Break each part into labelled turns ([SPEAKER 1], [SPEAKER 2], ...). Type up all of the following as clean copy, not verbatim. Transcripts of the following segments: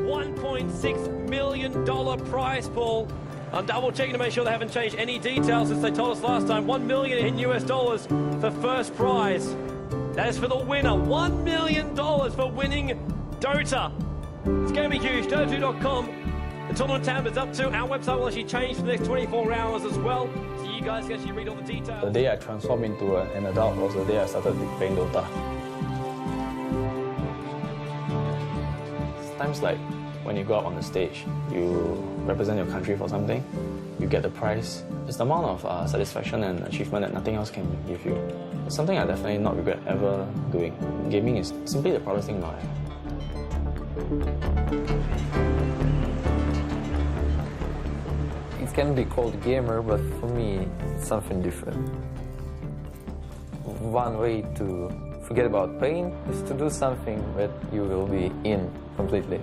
[SPEAKER 1] $1.6 million prize pool. I'm double checking to make sure they haven't changed any details since they told us last time. $1 million in US dollars for first prize. That is for the winner. $1 million for winning Dota. It's going to be huge. Dota2.com. The tournament tab is up to. Our website will actually change for the next 24 hours as well. So you guys can actually read all the details.
[SPEAKER 2] The day I transformed into an adult was the day I started playing Dota. Times like when you go out on the stage, you represent your country for something, you get the prize. It's the amount of satisfaction and achievement that nothing else can give you. It's something I definitely not regret ever doing. Gaming is simply the proudest thing in my life.
[SPEAKER 3] It can be called gamer, but for me, it's something different. One way to forget about pain is to do something that you will be in completely.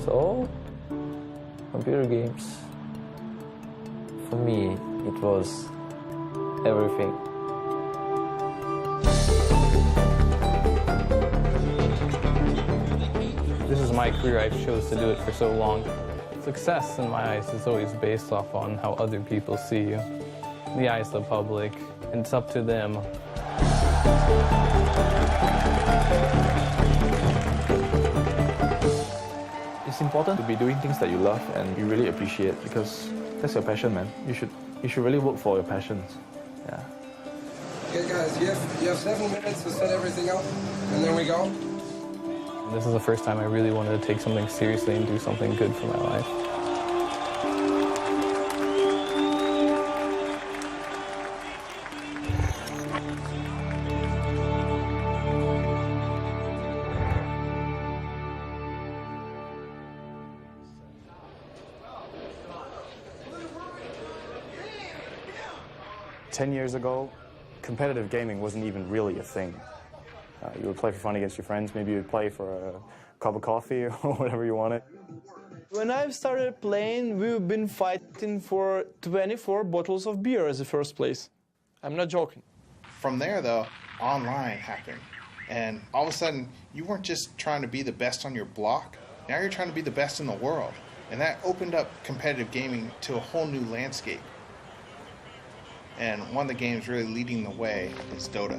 [SPEAKER 3] So, computer games, for me, it was everything.
[SPEAKER 4] This is my career. I've chose to do it for so long. Success, in my eyes, is always based off on how other people see you. The eyes of the public, and it's up to them.
[SPEAKER 2] It's important to be doing things that you love and you really appreciate, because that's your passion, man. You should really work for your passions. Yeah.
[SPEAKER 5] Okay, guys, you have 7 minutes to set everything up, and then we go.
[SPEAKER 4] This is the first time I really wanted to take something seriously and do something good for my life.
[SPEAKER 6] Ten years ago, competitive gaming wasn't even really a thing. You would play for fun against your friends, maybe you'd play for a cup of coffee or whatever you wanted.
[SPEAKER 7] When I started playing, we've been fighting for 24 bottles of beer as the first place. I'm not joking.
[SPEAKER 8] From there, though, online happened. And all of a sudden, you weren't just trying to be the best on your block. Now you're trying to be the best in the world. And that opened up competitive gaming to a whole new landscape. And one of the games really leading the way is Dota.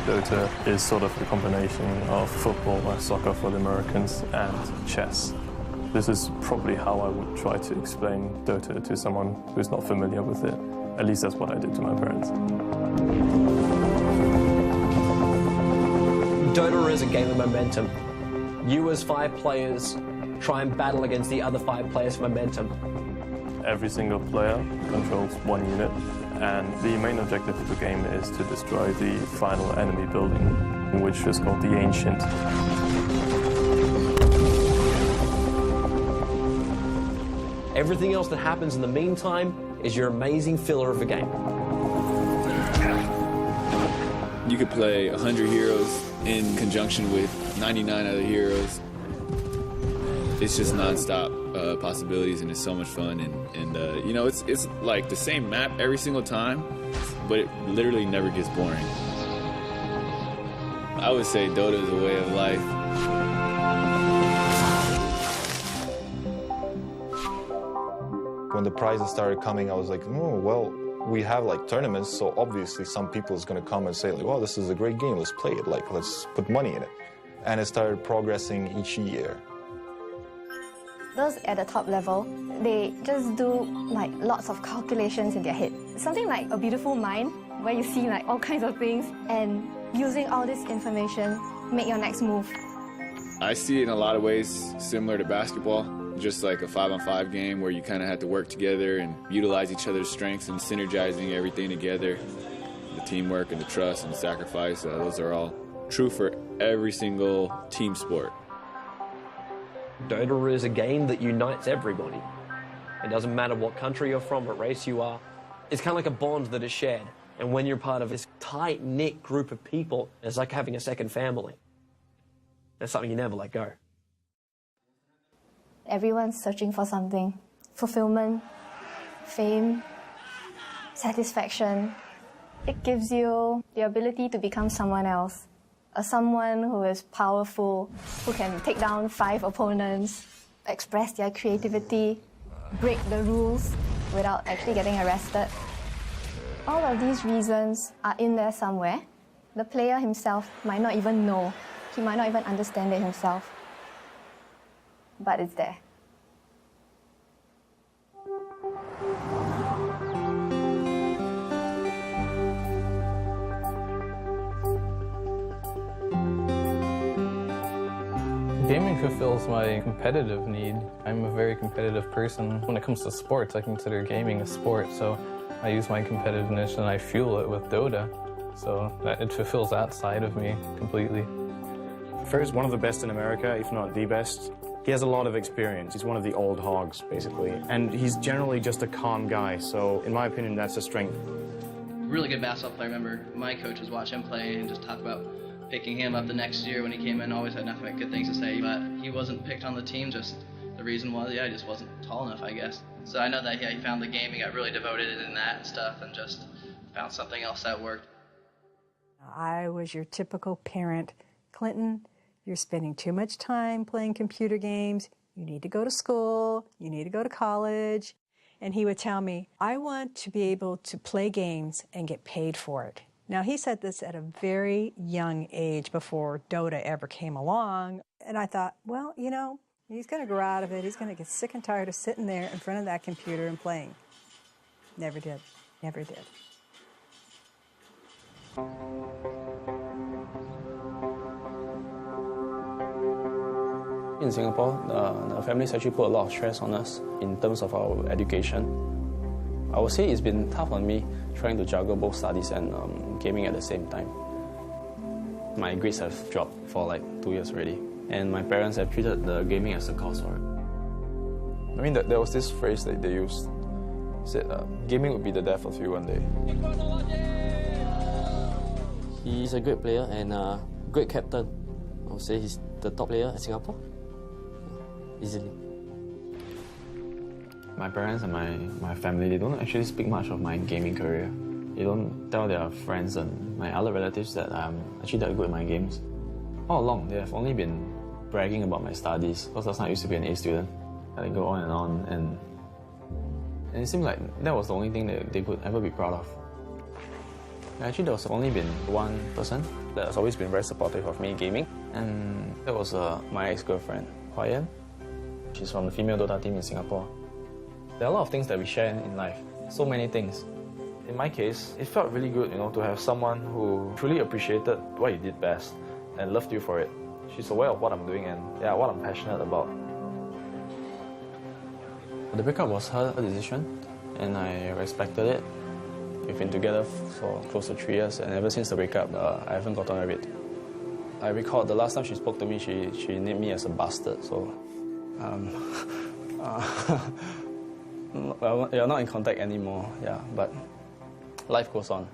[SPEAKER 9] Dota is sort of the combination of football, soccer for the Americans, and chess. This is probably how I would try to explain Dota to someone who's not familiar with it. At least that's what I did to my parents.
[SPEAKER 1] Dota is a game of momentum. You as 5 players try and battle against the other 5 players for momentum.
[SPEAKER 9] Every single player controls one unit, and the main objective of the game is to destroy the final enemy building, which is called the Ancient.
[SPEAKER 1] Everything else that happens in the meantime is your amazing filler of the game.
[SPEAKER 10] You could play 100 heroes in conjunction with 99 other heroes. It's just non-stop possibilities, and it's so much fun. And you know, it's like the same map every single time, but it literally never gets boring. I would say Dota is a way of life.
[SPEAKER 11] When the prizes started coming, I was like, oh, well, we have like tournaments, so obviously some people is going to come and say, like, well, this is a great game, let's play it, like, let's put money in it. And it started progressing each year.
[SPEAKER 12] Those at the top level, they just do like lots of calculations in their head. Something like a beautiful mind, where you see like all kinds of things, and using all this information, make your next move.
[SPEAKER 10] I see it in a lot of ways similar to basketball. Just like a 5-on-5 game where you kind of have to work together and utilize each other's strengths and synergizing everything together. The teamwork and the trust and the sacrifice, those are all true for every single team sport.
[SPEAKER 1] Dota is a game that unites everybody. It doesn't matter what country you're from, what race you are. It's kind of like a bond that is shared. And when you're part of this tight-knit group of people, it's like having a second family. That's something you never let go.
[SPEAKER 12] Everyone's searching for something. Fulfillment, fame, satisfaction. It gives you the ability to become someone else. Someone who is powerful, who can take down 5 opponents, express their creativity, break the rules without actually getting arrested. All of these reasons are in there somewhere. The player himself might not even know. He might not even understand it himself. But it's there.
[SPEAKER 4] Gaming fulfills my competitive need. I'm a very competitive person. When it comes to sports, I consider gaming a sport, so I use my competitiveness and I fuel it with Dota. So it fulfills that side of me completely.
[SPEAKER 6] Fer's one of the best in America, if not the best. He has a lot of experience. He's one of the old hogs, basically. And he's generally just a calm guy, so in my opinion, that's a strength.
[SPEAKER 13] Really good basketball player. I remember my coaches watch him play and just talk about picking him up the next year when he came in. Always had nothing but good things to say, but he wasn't picked on the team. Just the reason was, he just wasn't tall enough, I guess. So I know that he found the game, he got really devoted in that and stuff, and just found something else that worked.
[SPEAKER 14] I was your typical parent. Clinton, you're spending too much time playing computer games. You need to go to school. You need to go to college. And he would tell me, I want to be able to play games and get paid for it. Now, he said this at a very young age before Dota ever came along. And I thought, well, you know, he's going to grow out of it. He's going to get sick and tired of sitting there in front of that computer and playing. Never did. Never did.
[SPEAKER 2] In Singapore, the families actually put a lot of stress on us in terms of our education. I would say it's been tough on me trying to juggle both studies and gaming at the same time. My grades have dropped for like 2 years already, and my parents have treated the gaming as a cause for it. I mean, there was this phrase that they used, said, gaming would be the death of you one day.
[SPEAKER 15] He's a great player and a great captain. I would say he's the top player in Singapore, easily.
[SPEAKER 2] My parents and my family, they don't actually speak much of my gaming career. They don't tell their friends and my other relatives that I'm actually that good at my games. All along, they have only been bragging about my studies, because last time I used to be an A student. I go on, and it seemed like that was the only thing that they could ever be proud of. Actually, there was only been one person that has always been very supportive of me gaming, and that was my ex-girlfriend, Hua Yan. She's from the female Dota team in Singapore. There are a lot of things that we share in life, so many things. In my case, it felt really good, to have someone who truly appreciated what you did best and loved you for it. She's aware of what I'm doing and what I'm passionate about. The breakup was her decision, and I respected it. We've been together for close to 3 years, and ever since the breakup, I haven't gotten over it. I recall the last time she spoke to me, she named me as a bastard, so... well, you're not in contact anymore, but life goes on.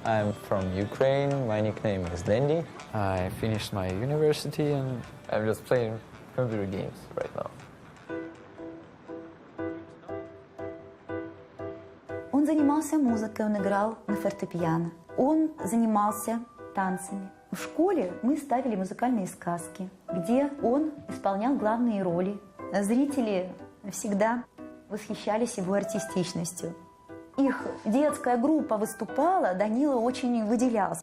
[SPEAKER 3] I'm from Ukraine. My nickname is Dendi. I finished my university and I'm just playing computer games right now.
[SPEAKER 16] Он занимался музыкой, он играл на фортепиано. Он занимался танцами. В школе мы ставили музыкальные сказки, где он исполнял главные роли. Зрители всегда восхищались его артистичностью. Их детская группа выступала, Данила очень выделялся.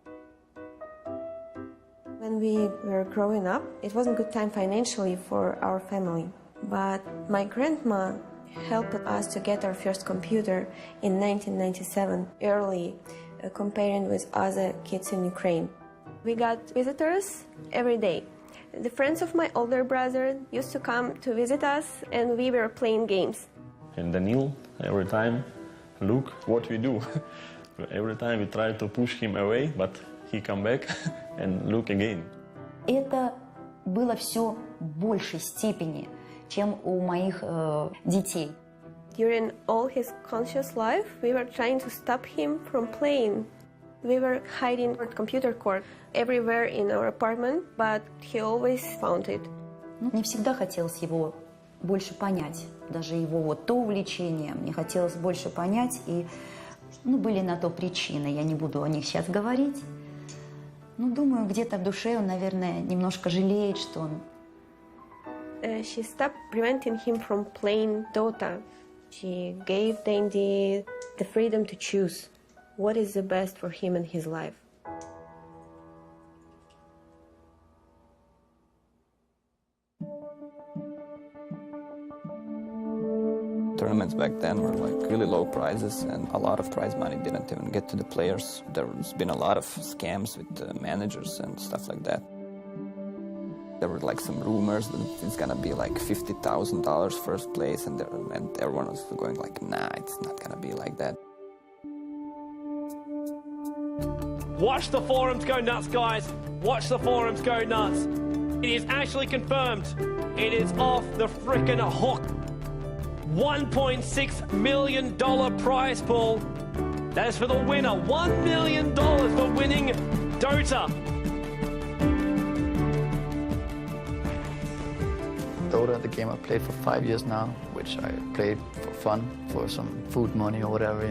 [SPEAKER 17] When we were growing up, it wasn't a good time financially for our family. But my grandma helped us to get our first computer in 1997, early, comparing with other kids in Ukraine. We got visitors every day. The friends of my older brother used to come to visit us, and we were playing games.
[SPEAKER 18] And Daniil, every time, look what we do. Every time we try to push him away, but he come back and look again.
[SPEAKER 16] Это было все в большей степени, чем у моих детей.
[SPEAKER 17] During all his conscious life, we were trying to stop him from playing. We were hiding at computer court everywhere in our apartment, but he always found it.
[SPEAKER 16] Мне всегда хотелось его больше понять, даже его вот то увлечение, мне хотелось больше понять, и были на то причины, я не буду о них сейчас говорить. Думаю, где-то в душе он, наверное, немножко жалеет, что он...
[SPEAKER 17] She stopped preventing him from playing Dota. She gave Dandy the freedom to choose what is the best for him in his life.
[SPEAKER 3] Tournaments back then were like really low prizes, and a lot of prize money didn't even get to the players. There's been a lot of scams with managers and stuff like that. There were like some rumors that it's gonna be like $50,000 first place, and everyone was going like, nah, it's not gonna be like that.
[SPEAKER 1] Watch the forums go nuts, guys. Watch the forums go nuts. It is actually confirmed. It is off the frickin' hook. $1.6 million prize pool. That is for the winner. $1 million for winning Dota.
[SPEAKER 19] Dota, the game I played for 5 years now, which I played for fun, for some food money or whatever,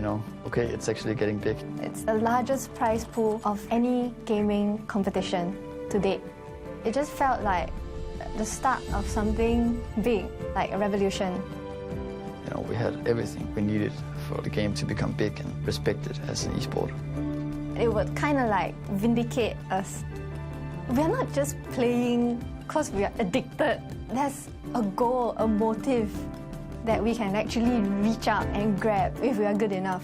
[SPEAKER 19] Okay, it's actually getting big.
[SPEAKER 12] It's the largest prize pool of any gaming competition to date. It just felt like the start of something big, like a revolution.
[SPEAKER 19] We had everything we needed for the game to become big and respected as an esport.
[SPEAKER 12] It would kind of like vindicate us. We're not just playing because we are addicted. There's a goal, a motive that we can actually reach out and grab if we are good enough.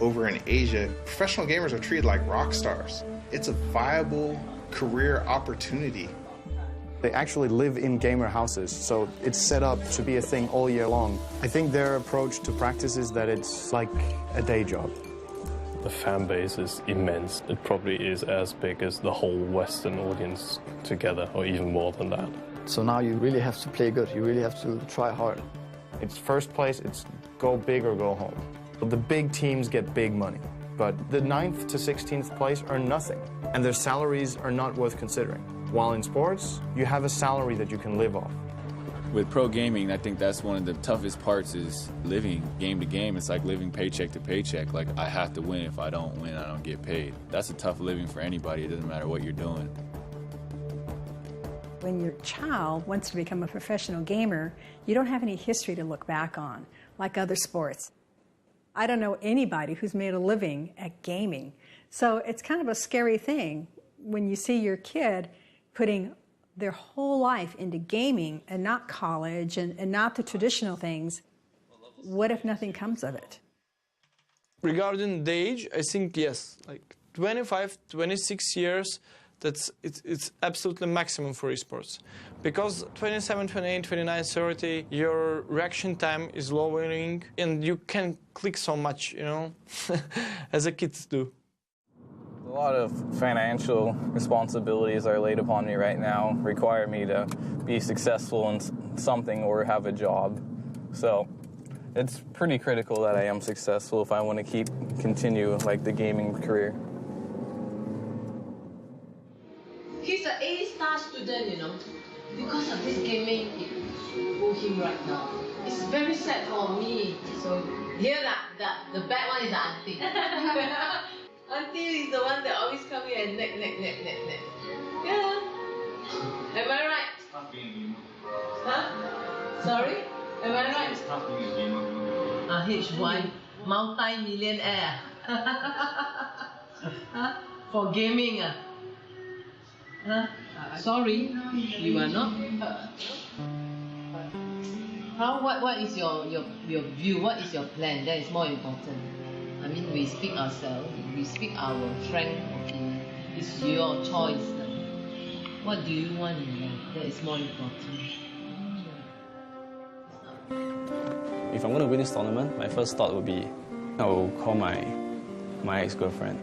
[SPEAKER 8] Over in Asia, professional gamers are treated like rock stars. It's a viable career opportunity.
[SPEAKER 6] They actually live in gamer houses, so it's set up to be a thing all year long. I think their approach to practice is that it's like a day job.
[SPEAKER 9] The fan base is immense. It probably is as big as the whole Western audience together, or even more than that.
[SPEAKER 19] So now you really have to play good. You really have to try hard.
[SPEAKER 6] It's first place, it's go big or go home. The big teams get big money, but the 9th to 16th place are nothing, and their salaries are not worth considering. While in sports, you have a salary that you can live off.
[SPEAKER 10] With pro gaming, I think that's one of the toughest parts is living game to game. It's like living paycheck to paycheck. Like, I have to win. If I don't win, I don't get paid. That's a tough living for anybody. It doesn't matter what you're doing.
[SPEAKER 14] When your child wants to become a professional gamer, you don't have any history to look back on, like other sports. I don't know anybody who's made a living at gaming. So it's kind of a scary thing when you see your kid putting their whole life into gaming and not college and not the traditional things. What if nothing comes of it?
[SPEAKER 7] Regarding the age, I think yes, like 25, 26 years, it's absolutely maximum for esports. Because 27, 28, 29, 30, your reaction time is lowering and you can click so much, as the kids do.
[SPEAKER 4] A lot of financial responsibilities are laid upon me right now, require me to be successful in something or have a job. So it's pretty critical that I am successful if I want to continue like the gaming career.
[SPEAKER 20] He's an A-star student, because of this gaming, it pull him right now. It's very sad for me. So here, the bad one is the auntie. Auntie is the one that always come here and neck. Yeah. Am I right?
[SPEAKER 21] Stop being a gamer.
[SPEAKER 20] Huh? Sorry? Am I right?
[SPEAKER 21] Stop being a gamer.
[SPEAKER 20] H1, multi-millionaire. Huh? For gaming. Huh? Sorry, you are not. What is your view? What is your plan? That is more important. I mean, we speak ourselves. We speak our frank opinion. It's your choice. What do you want in life? That is more important.
[SPEAKER 2] If I'm going to win this tournament, my first thought would be, I will call my ex-girlfriend.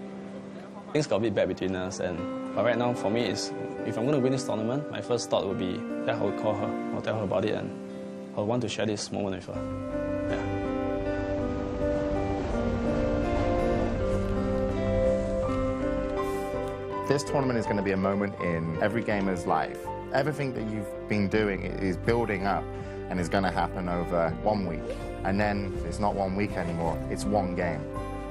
[SPEAKER 2] Things got a bit bad between us, but right now for me, if I'm going to win this tournament, my first thought would be that I will call her, I'll tell her about it, and I'll want to share this moment with her.
[SPEAKER 21] This tournament is going to be a moment in every gamer's life. Everything that you've been doing is building up and is going to happen over 1 week. And then it's not 1 week anymore, it's one game.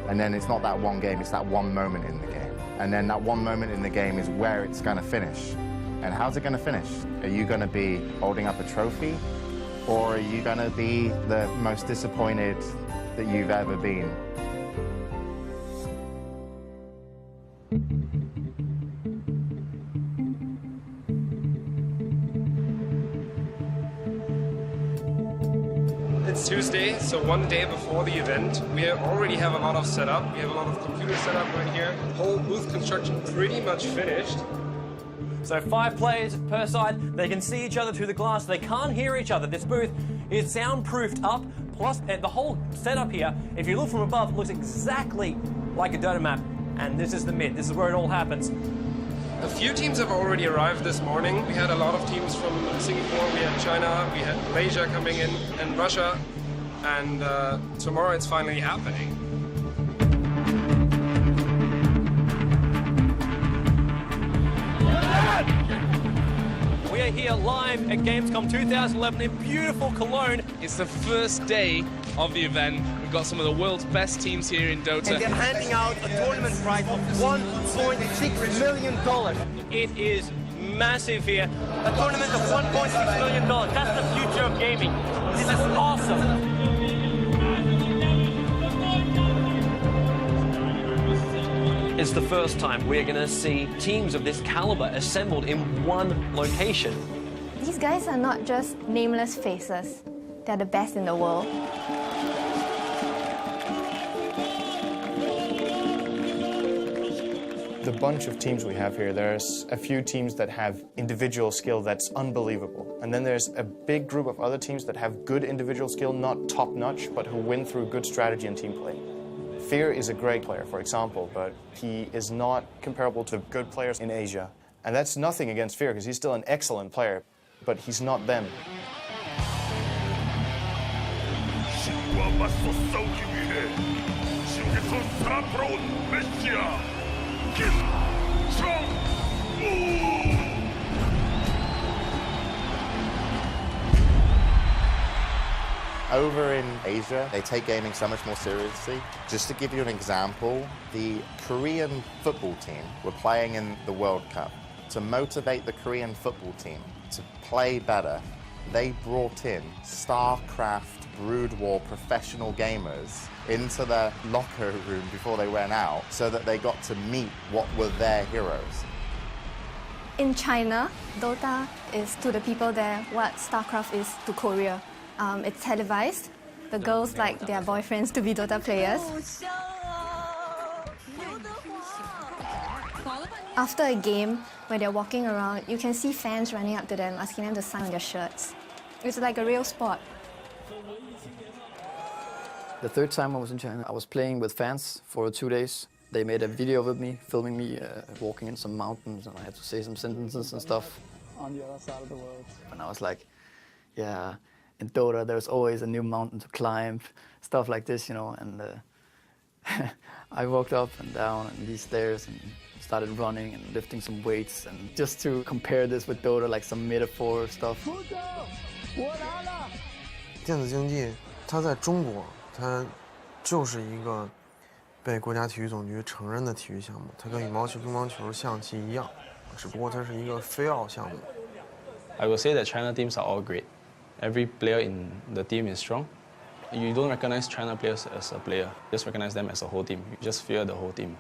[SPEAKER 21] And then it's not that one game, it's that one moment in the game. And then that one moment in the game is where it's going to finish. And how's it going to finish? Are you going to be holding up a trophy? Or are you going to be the most disappointed that you've ever been?
[SPEAKER 5] It's Tuesday, so one day before the event. We already have a lot of setup. We have a lot of computer setup right here. Whole booth construction pretty much finished.
[SPEAKER 1] So 5 players per side. They can see each other through the glass. They can't hear each other. This booth is soundproofed up. Plus, the whole setup here, if you look from above, looks exactly like a Dota map. And this is the mid. This is where it all happens.
[SPEAKER 5] A few teams have already arrived this morning. We had a lot of teams from Singapore, we had China, we had Malaysia coming in, and Russia. And tomorrow it's finally happening.
[SPEAKER 1] We are here live at Gamescom 2011 in beautiful Cologne.
[SPEAKER 22] It's the first day of the event. We've got some of the world's best teams here in Dota.
[SPEAKER 1] And they're handing out a tournament prize of $1.6 million. It is massive here. A tournament of $1.6 million. That's the future of gaming. This is awesome. It's the first time we're going to see teams of this caliber assembled in one location.
[SPEAKER 12] These guys are not just nameless faces. They're the best in the world.
[SPEAKER 6] The bunch of teams we have here, there's a few teams that have individual skill that's unbelievable. And then there's a big group of other teams that have good individual skill, not top-notch, but who win through good strategy and team play. Fear is a great player, for example, but he is not comparable to good players in Asia. And that's nothing against Fear, because he's still an excellent player, but he's not them.
[SPEAKER 21] Over in Asia, they take gaming so much more seriously. Just to give you an example, the Korean football team were playing in the World Cup. To motivate the Korean football team to play better, they brought in StarCraft Brood War professional gamers into their locker room before they went out so that they got to meet what were their heroes.
[SPEAKER 12] In China, Dota is to the people there what StarCraft is to Korea. It's televised. The girls like their boyfriends to be Dota players. After a game, where they're walking around, you can see fans running up to them, asking them to sign on their shirts. It's like a real sport.
[SPEAKER 19] The third time I was in China, I was playing with fans for 2 days. They made a video with me, filming me walking in some mountains, and I had to say some sentences and stuff.
[SPEAKER 23] On the other side of the world.
[SPEAKER 19] And I was like, yeah, in Dota there's always a new mountain to climb, stuff like this, you know. And I walked up and down and these stairs and started running and lifting some weights, and just to compare this with Dota, like some metaphor stuff.
[SPEAKER 24] 电子竞技，它在中国，它就是一个被国家体育总局承认的体育项目，它跟羽毛球、乒乓球、象棋一样，只不过它是一个非奥项目。
[SPEAKER 2] I will say that China teams are all great. Every player in the team is strong. You don't recognize China players as a player. You just recognize them as a whole team. You just fear the whole team.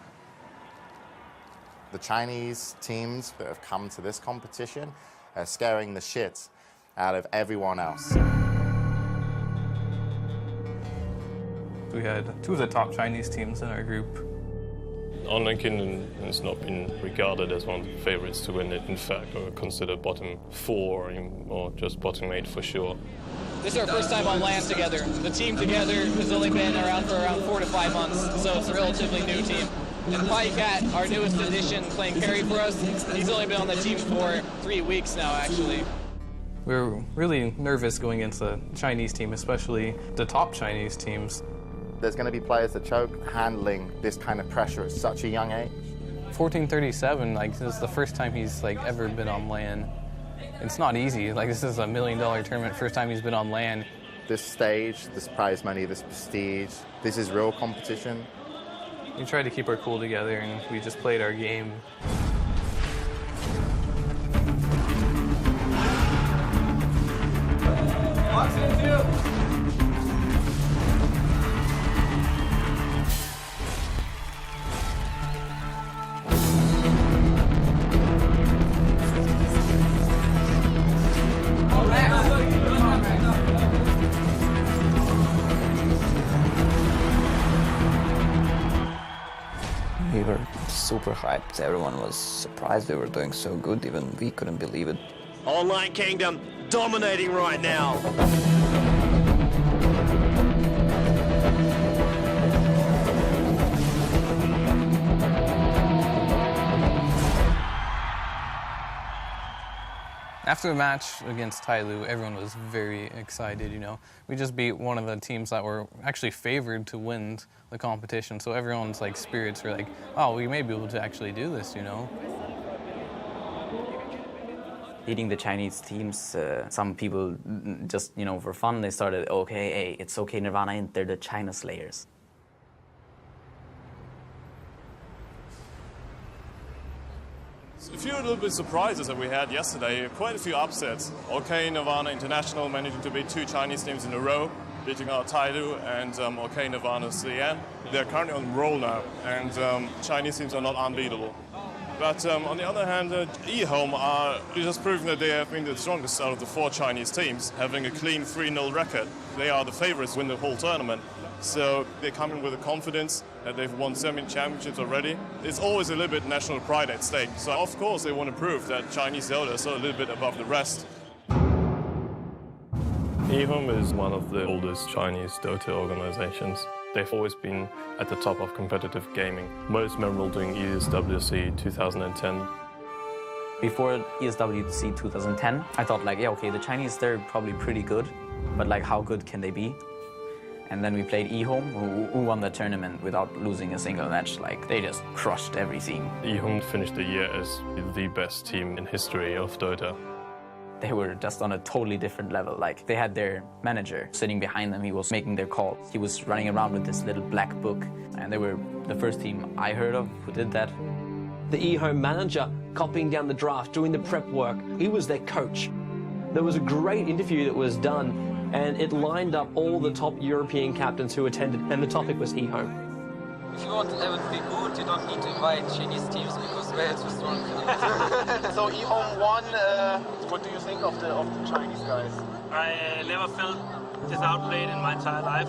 [SPEAKER 21] The Chinese teams that have come to this competition are scaring the shit out of everyone else.
[SPEAKER 4] We had 2 of the top Chinese teams in our group.
[SPEAKER 9] On ranking, it's not been regarded as one of the favorites to win it. In fact, or considered bottom 4 or just bottom 8 for sure.
[SPEAKER 11] This is our first time on land together. The team together has only been around for around 4 to 5 months, so it's a relatively new team. And PieCat, our newest addition, playing carry for us, he's only been on the team for 3 weeks now, actually.
[SPEAKER 4] We're really nervous going against the Chinese team, especially the top Chinese teams.
[SPEAKER 21] There's going to be players that choke handling this kind of pressure at such a young age.
[SPEAKER 4] 1437, like, this is the first time he's like ever been on land. It's not easy. Like, this is $1 million tournament, first time he's been on land.
[SPEAKER 21] This stage, this prize money, this prestige, this is real competition.
[SPEAKER 4] We tried to keep our cool together and we just played our game.
[SPEAKER 13] We were super hyped. Everyone was surprised we were doing so good. Even we couldn't believe it.
[SPEAKER 1] Online Kingdom dominating right now.
[SPEAKER 4] After the match against Tai Lu, everyone was very excited, you know. We just beat one of the teams that were actually favored to win the competition, so everyone's like spirits were like, oh, we may be able to actually do this, you know.
[SPEAKER 13] Beating the Chinese teams, some people just, you know, for fun, they started, okay, hey, it's okay, Nirvana Inc., they're the China Slayers.
[SPEAKER 9] A few little bit surprises that we had yesterday, quite a few upsets. OK Nirvana International managing to beat 2 Chinese teams in a row, beating out Tai Lu and OK Nirvana Xi'an. They're currently on roll now, and Chinese teams are not unbeatable. But on the other hand, eHome are just proving that they have been the strongest out of the 4 Chinese teams, having a clean 3-0 record. They are the favorites to win the whole tournament. So they come in with a confidence that they've won 7 championships already. It's always a little bit national pride at stake. So of course they want to prove that Chinese Dota is a little bit above the rest. eHome is one of the oldest Chinese Dota organizations. They've always been at the top of competitive gaming, most memorable during ESWC 2010.
[SPEAKER 13] Before ESWC 2010, I thought like, yeah, okay, the Chinese, they're probably pretty good, but like how good can they be? And then we played eHome, who won the tournament without losing a single match. Like, they just crushed everything.
[SPEAKER 9] eHome finished the year as the best team in history of Dota.
[SPEAKER 13] They were just on a totally different level. Like, they had their manager sitting behind them. He was making their calls. He was running around with this little black book. And they were the first team I heard of who did that.
[SPEAKER 1] The eHome manager copying down the draft, doing the prep work. He was their coach. There was a great interview that was done, and it lined up all the top European captains who attended, and the topic was eHome.
[SPEAKER 15] If you want to have it be good, you don't need to invite Chinese teams because we're too strong.
[SPEAKER 18] So eHome won. What do you think of the Chinese guys?
[SPEAKER 15] I never felt this outplayed in my entire life.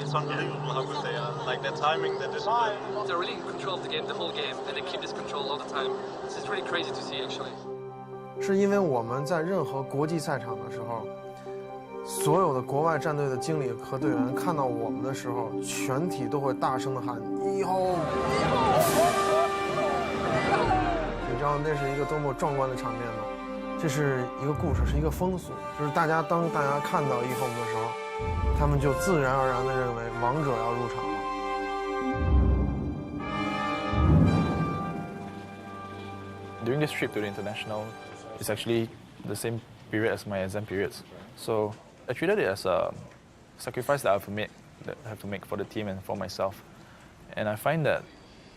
[SPEAKER 18] It's unbelievable how good they are. Like their timing, their discipline.
[SPEAKER 15] They're really in control of the game the whole game, and they keep this control all the time. This is really crazy to see, actually.
[SPEAKER 24] 是因为我们在任何国际赛场的时候，所有的国外战队的经理和队员看到我们的时候，全体都会大声的喊eHome。你知道那是一个多么壮观的场面吗？这是一个故事，是一个风俗，就是当大家看到eHome的时候，他们就自然而然地认为王者要入场了。
[SPEAKER 2] During this trip to the international, it's actually the same period as my exam periods. So I treated it as a sacrifice that I have to make for the team and for myself. And I find that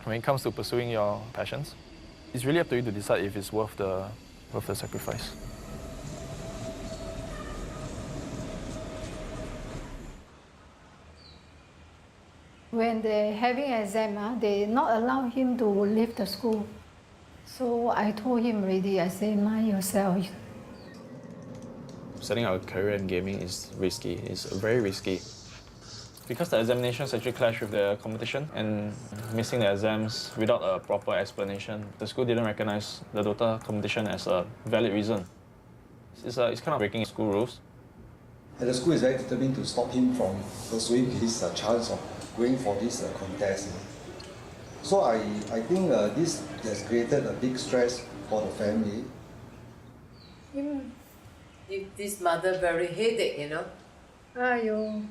[SPEAKER 2] when it comes to pursuing your passions, it's really up to you to decide if it's worth the sacrifice.
[SPEAKER 25] When they're having an exam, they not allow him to leave the school. So I told him already, I said, mind yourself.
[SPEAKER 2] Setting out a career in gaming is risky. It's very risky. Because the examinations actually clash with the competition, and missing the exams without a proper explanation, the school didn't recognize the Dota competition as a valid reason. It's kind of breaking school rules.
[SPEAKER 3] And the school is very determined to stop him from pursuing his chance of going for this contest. So I think this has created a big stress for the family.
[SPEAKER 8] Give this mother very headache, you know.
[SPEAKER 25] Aiyo.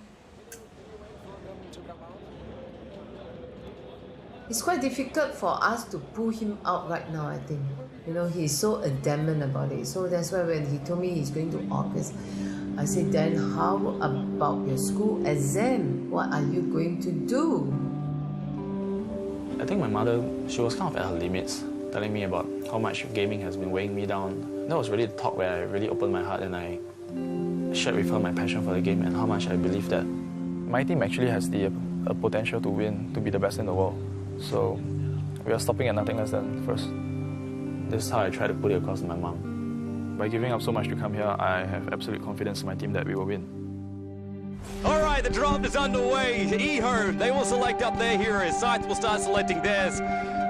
[SPEAKER 8] It's quite difficult for us to pull him out right now, I think. You know, he's so adamant about it. So that's why when he told me he's going to August, I said, then how about your school exam? What are you going to do?
[SPEAKER 2] I think my mother, she was kind of at her limits, telling me about how much gaming has been weighing me down. That was really the talk where I really opened my heart and I shared with her my passion for the game and how much I believe that my team actually has the potential to win, to be the best in the world. So we are stopping at nothing less than first. This is how I try to put it across to my mom. By giving up so much to come here, I have absolute confidence in my team that we will win.
[SPEAKER 1] All right, the draft is underway. eHome, they will select up their heroes. Scythe will start selecting theirs.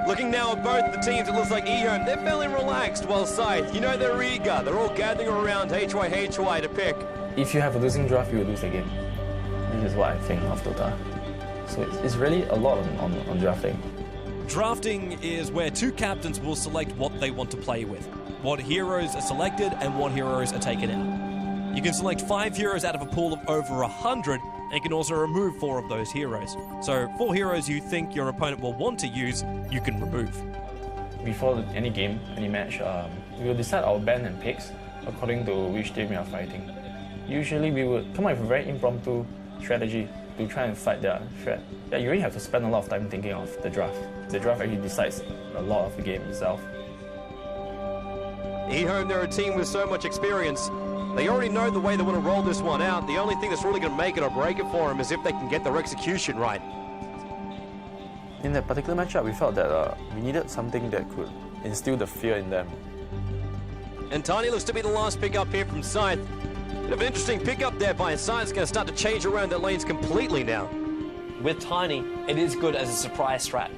[SPEAKER 1] Looking now at both the teams, it looks like eHome, they're feeling relaxed, while Scythe, you know they're eager. They're all gathering around HY to pick.
[SPEAKER 2] If you have a losing draft, you will lose the game. This is what I think of Dota. So it's really a lot on drafting.
[SPEAKER 1] Drafting is where two captains will select what they want to play with, what heroes are selected and what heroes are taken out. You can select 5 heroes out of a pool of over 100, and you can also remove 4 of those heroes. So 4 heroes you think your opponent will want to use, you can remove.
[SPEAKER 2] Before any game, any match, we will decide our ban and picks according to which team we are fighting. Usually we would come up with a very impromptu strategy to try and fight their threat. Yeah, you really have to spend a lot of time thinking of the draft. The draft actually decides a lot of the game itself.
[SPEAKER 1] eHome, they're a team with so much experience. They already know the way they want to roll this one out. The only thing that's really going to make it or break it for them is if they can get their execution right.
[SPEAKER 2] In that particular matchup, we felt that we needed something that could instill the fear in them.
[SPEAKER 1] And Tiny looks to be the last pick up here from Scythe. Bit of an interesting pickup there by Scythe's going to start to change around their lanes completely now. With Tiny, it is good as a surprise strat.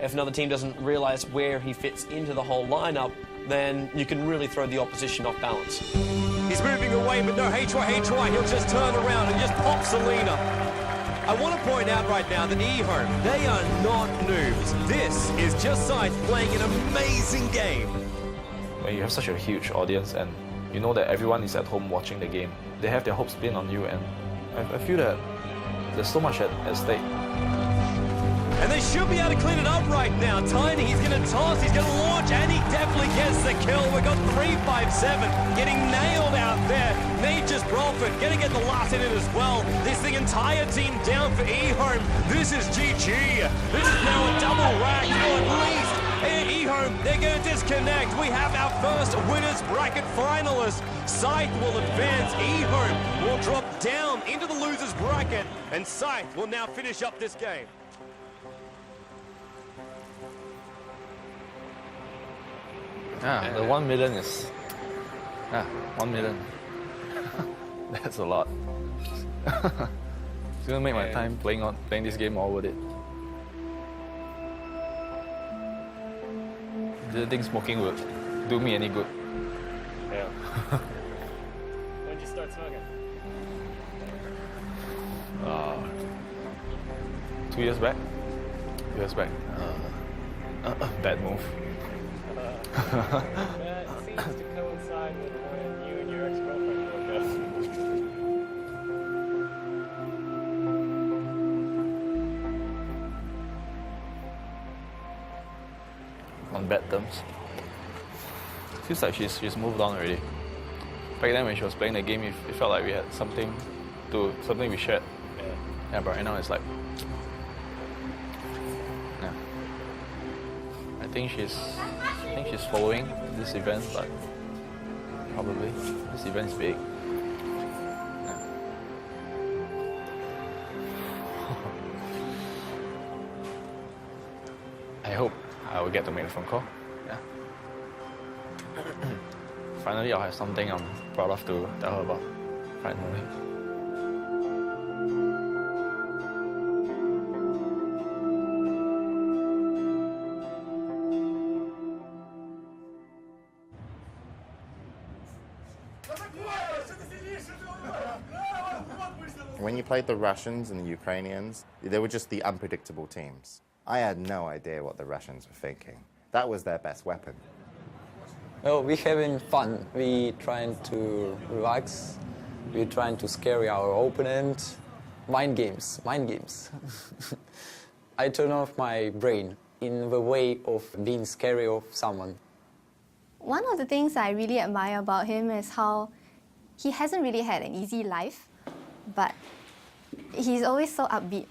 [SPEAKER 1] If another team doesn't realise where he fits into the whole lineup, then you can really throw the opposition off balance. He's moving away, but no HY, he'll just turn around and just pop Selena. I want to point out right now that eHome, they are not noobs. This is just Scythe playing an amazing game.
[SPEAKER 2] When you have such a huge audience and you know that everyone is at home watching the game, they have their hopes pinned on you, and I feel that there's so much at stake.
[SPEAKER 1] And they should be able to clean it up right now. Tiny, he's going to toss, he's going to launch, and he definitely gets the kill. We've got 3-5-7 getting nailed out there. Nature's Prophet going to get the last hit in as well. This the entire team down for eHome. This is GG. This is now a double rack, or at least eHome, they're going to disconnect. We have our first winners bracket finalists. Scythe will advance, eHome will drop down into the losers bracket, and Scythe will now finish up this game.
[SPEAKER 2] The 1 million is... 1 million. That's a lot. It's gonna make my time playing this game all worth it. Didn't think smoking would do me any good.
[SPEAKER 10] Yeah. When did you start smoking?
[SPEAKER 2] 2 years back. 2 years back. Bad move.
[SPEAKER 10] That seems to coincide with when you and your ex-girlfriend broke up.
[SPEAKER 2] On bad terms. Feels like she's moved on already. Back then when she was playing the game, it felt like we had something we shared. Yeah, but right now it's like, yeah. I think she's following this event, but probably this event's big. Yeah. I hope I will get to make a phone call. Yeah. Finally, I'll have something I'm proud of to tell her about. Finally.
[SPEAKER 21] When you played the Russians and the Ukrainians, they were just the unpredictable teams. I had no idea what the Russians were thinking. That was their best weapon.
[SPEAKER 7] Oh, we're having fun. We trying to relax. We're trying to scare our opponent. Mind games. I turn off my brain in the way of being scary of someone.
[SPEAKER 12] One of the things I really admire about him is how he hasn't really had an easy life, but he's always so upbeat.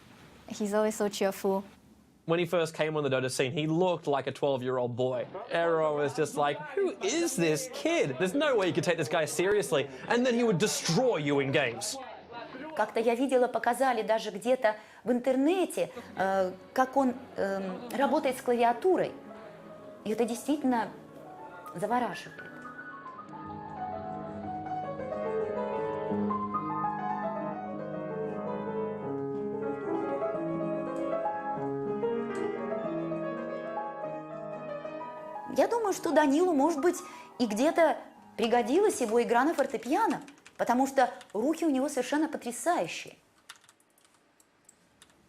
[SPEAKER 12] He's always so cheerful.
[SPEAKER 1] When he first came on the Dota scene, he looked like a 12-year-old boy. Everyone was just like, who is this kid? There's no way you could take this guy seriously. And then he would destroy you in games.
[SPEAKER 14] Как-то я видела, показали даже где-то в интернете, как он работает с клавиатурой. И это действительно завораживает. Я думаю, что Данилу, может быть, и где-то пригодилась его игра на фортепиано, потому что руки у него совершенно потрясающие.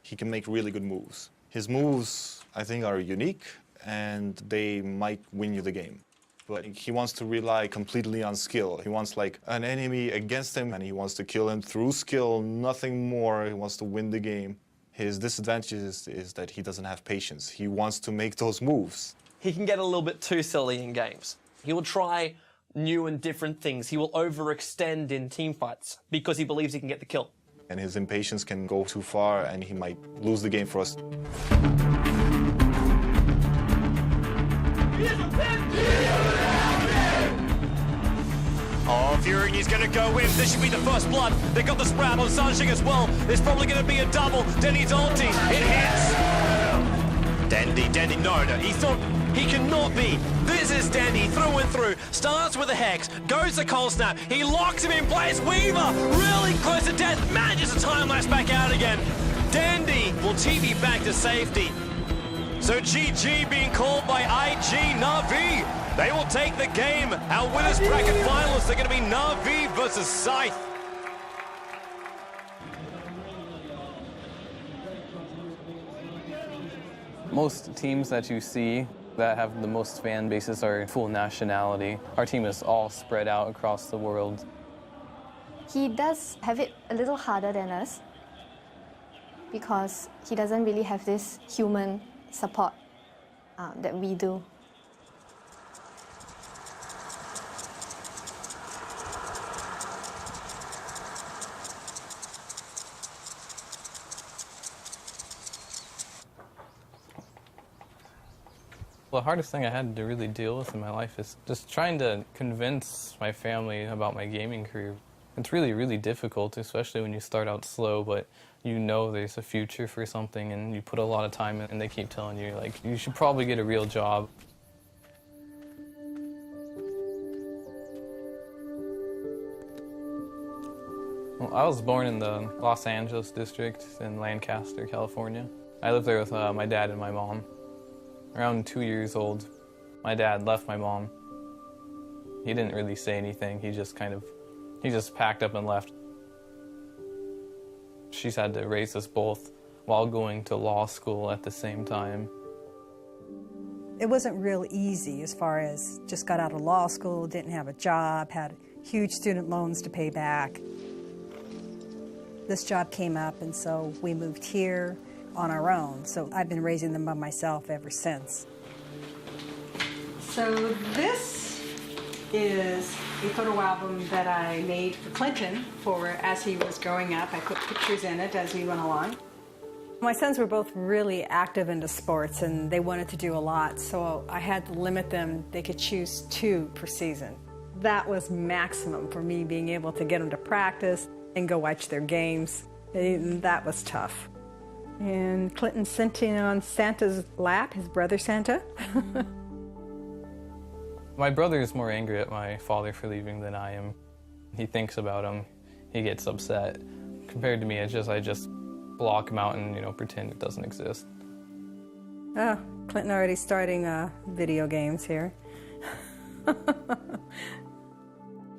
[SPEAKER 16] He can make really good moves. His moves, I think, are unique, and they might win you the game. But he wants to rely completely on skill. He wants like an enemy against him, and he wants to kill him through skill, nothing more. He wants to win the game. His disadvantage is that he doesn't have patience. He wants to make those moves.
[SPEAKER 1] He can get a little bit too silly in games. He will try new and different things. He will overextend in team fights because he believes he can get the kill.
[SPEAKER 16] And his impatience can go too far, and he might lose the game for us.
[SPEAKER 17] Oh, Fury, he's going to go in. This should be the first blood. They got the sprout on Sansheng as well. There's probably going to be a double. Dendy's ulti. It hits. Dendy, no, he cannot be. This is Dendy through and through. Starts with a Hex, goes to Cold Snap. He locks him in place. Weaver, really close to death, manages to time lapse back out again. Dendy will TV back to safety. So GG being called by IG Na'Vi. They will take the game. Our winners bracket finalists are going to be Na'Vi versus Scythe.
[SPEAKER 4] Most teams that you see that have the most fan bases are full nationality. Our team is all spread out across the world.
[SPEAKER 12] He does have it a little harder than us because he doesn't really have this human support that we do.
[SPEAKER 4] The hardest thing I had to really deal with in my life is just trying to convince my family about my gaming career. It's really, really difficult, especially when you start out slow, but you know there's a future for something and you put a lot of time in and they keep telling you, like, you should probably get a real job. Well, I was born in the Los Angeles district in Lancaster, California. I lived there with my dad and my mom. Around 2 years old, my dad left my mom. He didn't really say anything. He just packed up and left. She's had to raise us both while going to law school at the same time.
[SPEAKER 20] It wasn't real easy as far as just got out of law school, didn't have a job, had huge student loans to pay back. This job came up, and so we moved here on our own. So I've been raising them by myself ever since.
[SPEAKER 26] So this is a photo album that I made for Clinton as he was growing up. I put pictures in it as we went along.
[SPEAKER 20] My sons were both really active into sports and they wanted to do a lot, so I had to limit them. They could choose 2 per season. That was maximum for me, being able to get them to practice and go watch their games. And that was tough. And Clinton sitting on Santa's lap, his brother Santa.
[SPEAKER 4] My brother is more angry at my father for leaving than I am. He thinks about him, he gets upset. Compared to me, I just block him out and, pretend it doesn't exist.
[SPEAKER 20] Oh, Clinton already starting video games here.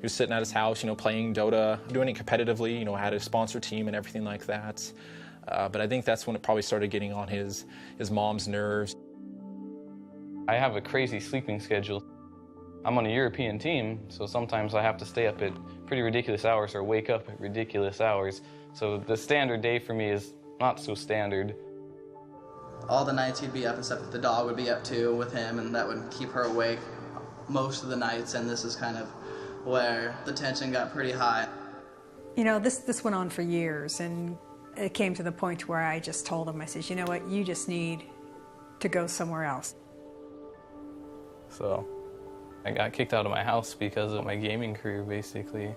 [SPEAKER 5] He was sitting at his house, playing Dota, doing it competitively, had a sponsor team and everything like that. But I think that's when it probably started getting on his mom's nerves.
[SPEAKER 4] I have a crazy sleeping schedule. I'm on a European team, so sometimes I have to stay up at pretty ridiculous hours or wake up at ridiculous hours. So the standard day for me is not so standard.
[SPEAKER 6] All the nights he'd be up and stuff, the dog would be up too with him, and that would keep her awake most of the nights, and this is kind of where the tension got pretty high.
[SPEAKER 20] This went on for years, and it came to the point where I just told him, I said, you know what, you just need to go somewhere else.
[SPEAKER 4] So I got kicked out of my house because of my gaming career, basically.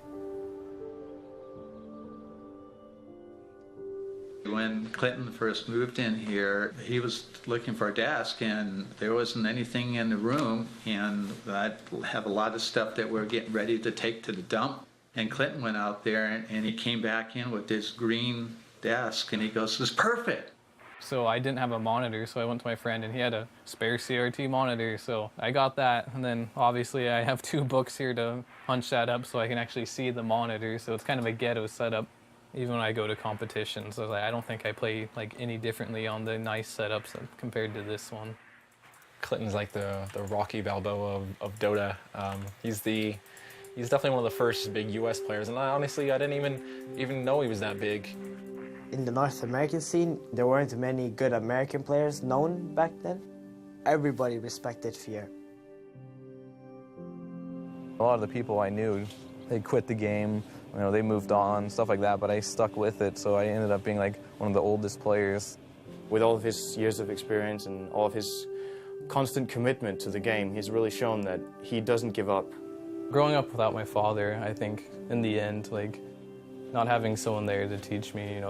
[SPEAKER 11] When Clinton first moved in here, he was looking for a desk, and there wasn't anything in the room, and I'd have a lot of stuff that we're getting ready to take to the dump. And Clinton went out there, and he came back in with this green desk, and he goes, "This is perfect."
[SPEAKER 4] So I didn't have a monitor, so I went to my friend, and he had a spare CRT monitor, so I got that. And then obviously I have 2 books here to punch that up so I can actually see the monitor, so it's kind of a ghetto setup. Even when I go to competitions, I don't think I play any differently on the nice setups compared to this one.
[SPEAKER 5] Clinton's like the Rocky Balboa of Dota. He's definitely one of the first big US players, and honestly, I didn't even know he was that big.
[SPEAKER 19] In the North American scene, there weren't many good American players known back then. Everybody respected Fier.
[SPEAKER 4] A lot of the people I knew, they quit the game, they moved on, stuff like that, but I stuck with it, so I ended up being one of the oldest players.
[SPEAKER 22] With all of his years of experience and all of his constant commitment to the game, he's really shown that he doesn't give up.
[SPEAKER 4] Growing up without my father, I think, in the end, not having someone there to teach me,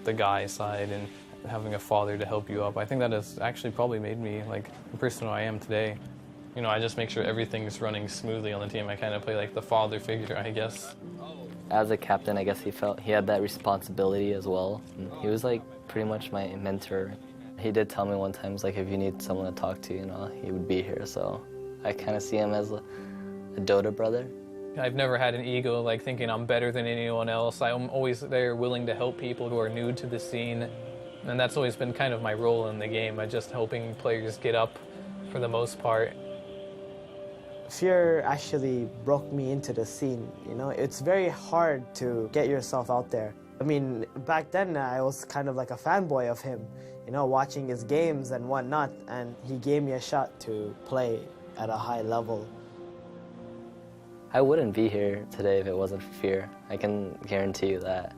[SPEAKER 4] the guy side and having a father to help you up, I think that has actually probably made me, the person who I am today. I just make sure everything's running smoothly on the team. I kind of play the father figure, I guess.
[SPEAKER 23] As a captain, I guess he felt he had that responsibility as well. And he was pretty much my mentor. He did tell me one time, if you need someone to talk to, he would be here. So I kind of see him as a Dota brother.
[SPEAKER 4] I've never had an ego thinking I'm better than anyone else. I'm always there willing to help people who are new to the scene. And that's always been kind of my role in the game. I'm just helping players get up for the most part.
[SPEAKER 19] Fier actually broke me into the scene, It's very hard to get yourself out there. I mean, back then I was kind of like a fanboy of him, watching his games and whatnot, and he gave me a shot to play at a high level.
[SPEAKER 23] I wouldn't be here today if it wasn't for Fier. I can guarantee you that.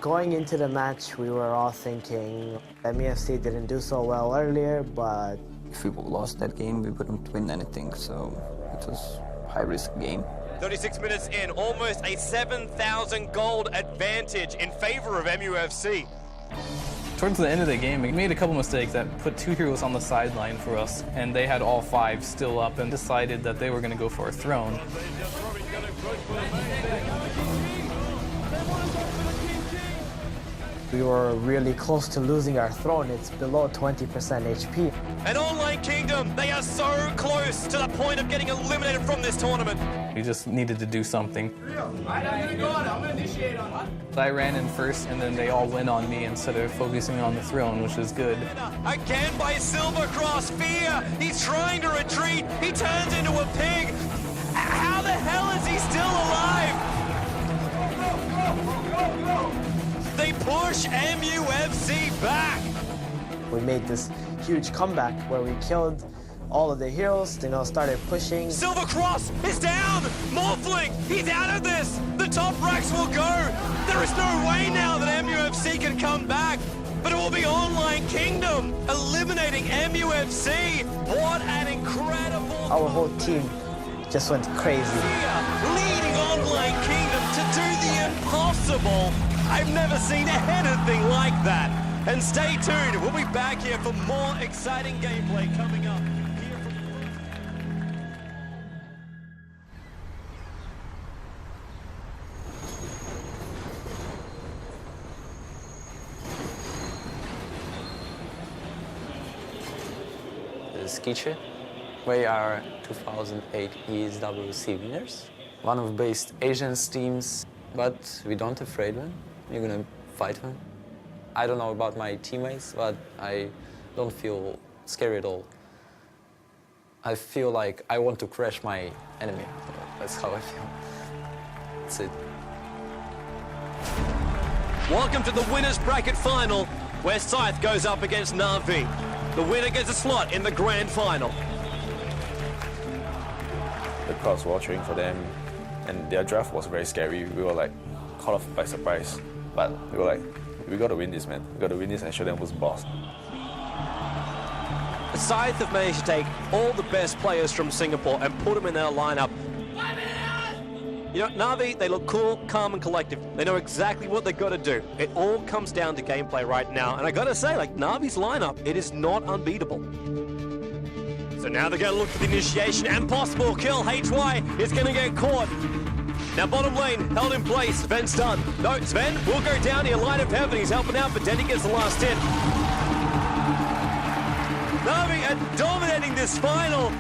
[SPEAKER 19] Going into the match, we were all thinking MEFC didn't do so well earlier, but
[SPEAKER 27] if we lost that game, we wouldn't win anything, so it was a high-risk game.
[SPEAKER 17] 36 minutes in, almost a 7,000 gold advantage in favor of MUFC.
[SPEAKER 4] Towards the end of the game, we made a couple mistakes that put 2 heroes on the sideline for us, and they had all 5 still up and decided that they were going to go for a throne.
[SPEAKER 19] We were really close to losing our throne. It's below 20% HP.
[SPEAKER 17] And Online Kingdom, they are so close to the point of getting eliminated from this tournament.
[SPEAKER 4] We just needed to do something. I ran in first, and then they all went on me instead of focusing on the throne, which is good.
[SPEAKER 17] Again by Silvercross, Fier, he's trying to retreat. He turns into a pig. How the hell is he still alive? They push MUFC back.
[SPEAKER 19] We made this huge comeback where we killed all of the heroes, started pushing.
[SPEAKER 17] Silvercross is down! Morphling, he's out of this! The top racks will go! There is no way now that MUFC can come back, but it will be Online Kingdom eliminating MUFC. What an incredible...
[SPEAKER 19] Our whole team just went crazy.
[SPEAKER 17] Leading Online Kingdom to do the impossible. I've never seen anything like that. And stay tuned, we'll be back here for more exciting gameplay coming up.
[SPEAKER 7] Skiche. We are 2008 ESWC winners. One of the best Asian teams, but we don't afraid them. We're gonna fight them. I don't know about my teammates, but I don't feel scary at all. I feel like I want to crush my enemy. That's how I feel. That's it.
[SPEAKER 17] Welcome to the winners bracket final, where Scythe goes up against Na'Vi. The winner gets a slot in the grand final.
[SPEAKER 2] The crowds were all cheering for them, and their draft was very scary. We were like caught off by surprise, but we were like, we got to win this, man. We got to win this and show them who's boss.
[SPEAKER 17] Scythe have managed to take all the best players from Singapore and put them in their lineup. You know, Na'Vi, they look cool, calm and collective. They know exactly what they've got to do. It all comes down to gameplay right now. And I got to say, like, Na'Vi's lineup, it is not unbeatable. So now they're going to look for the initiation and possible kill. HY is going to get caught. Now bottom lane, held in place. Sven's done. No, Sven will go down here. Light of Heaven, he's helping out, but Denny gets the last hit. Na'Vi are dominating this final.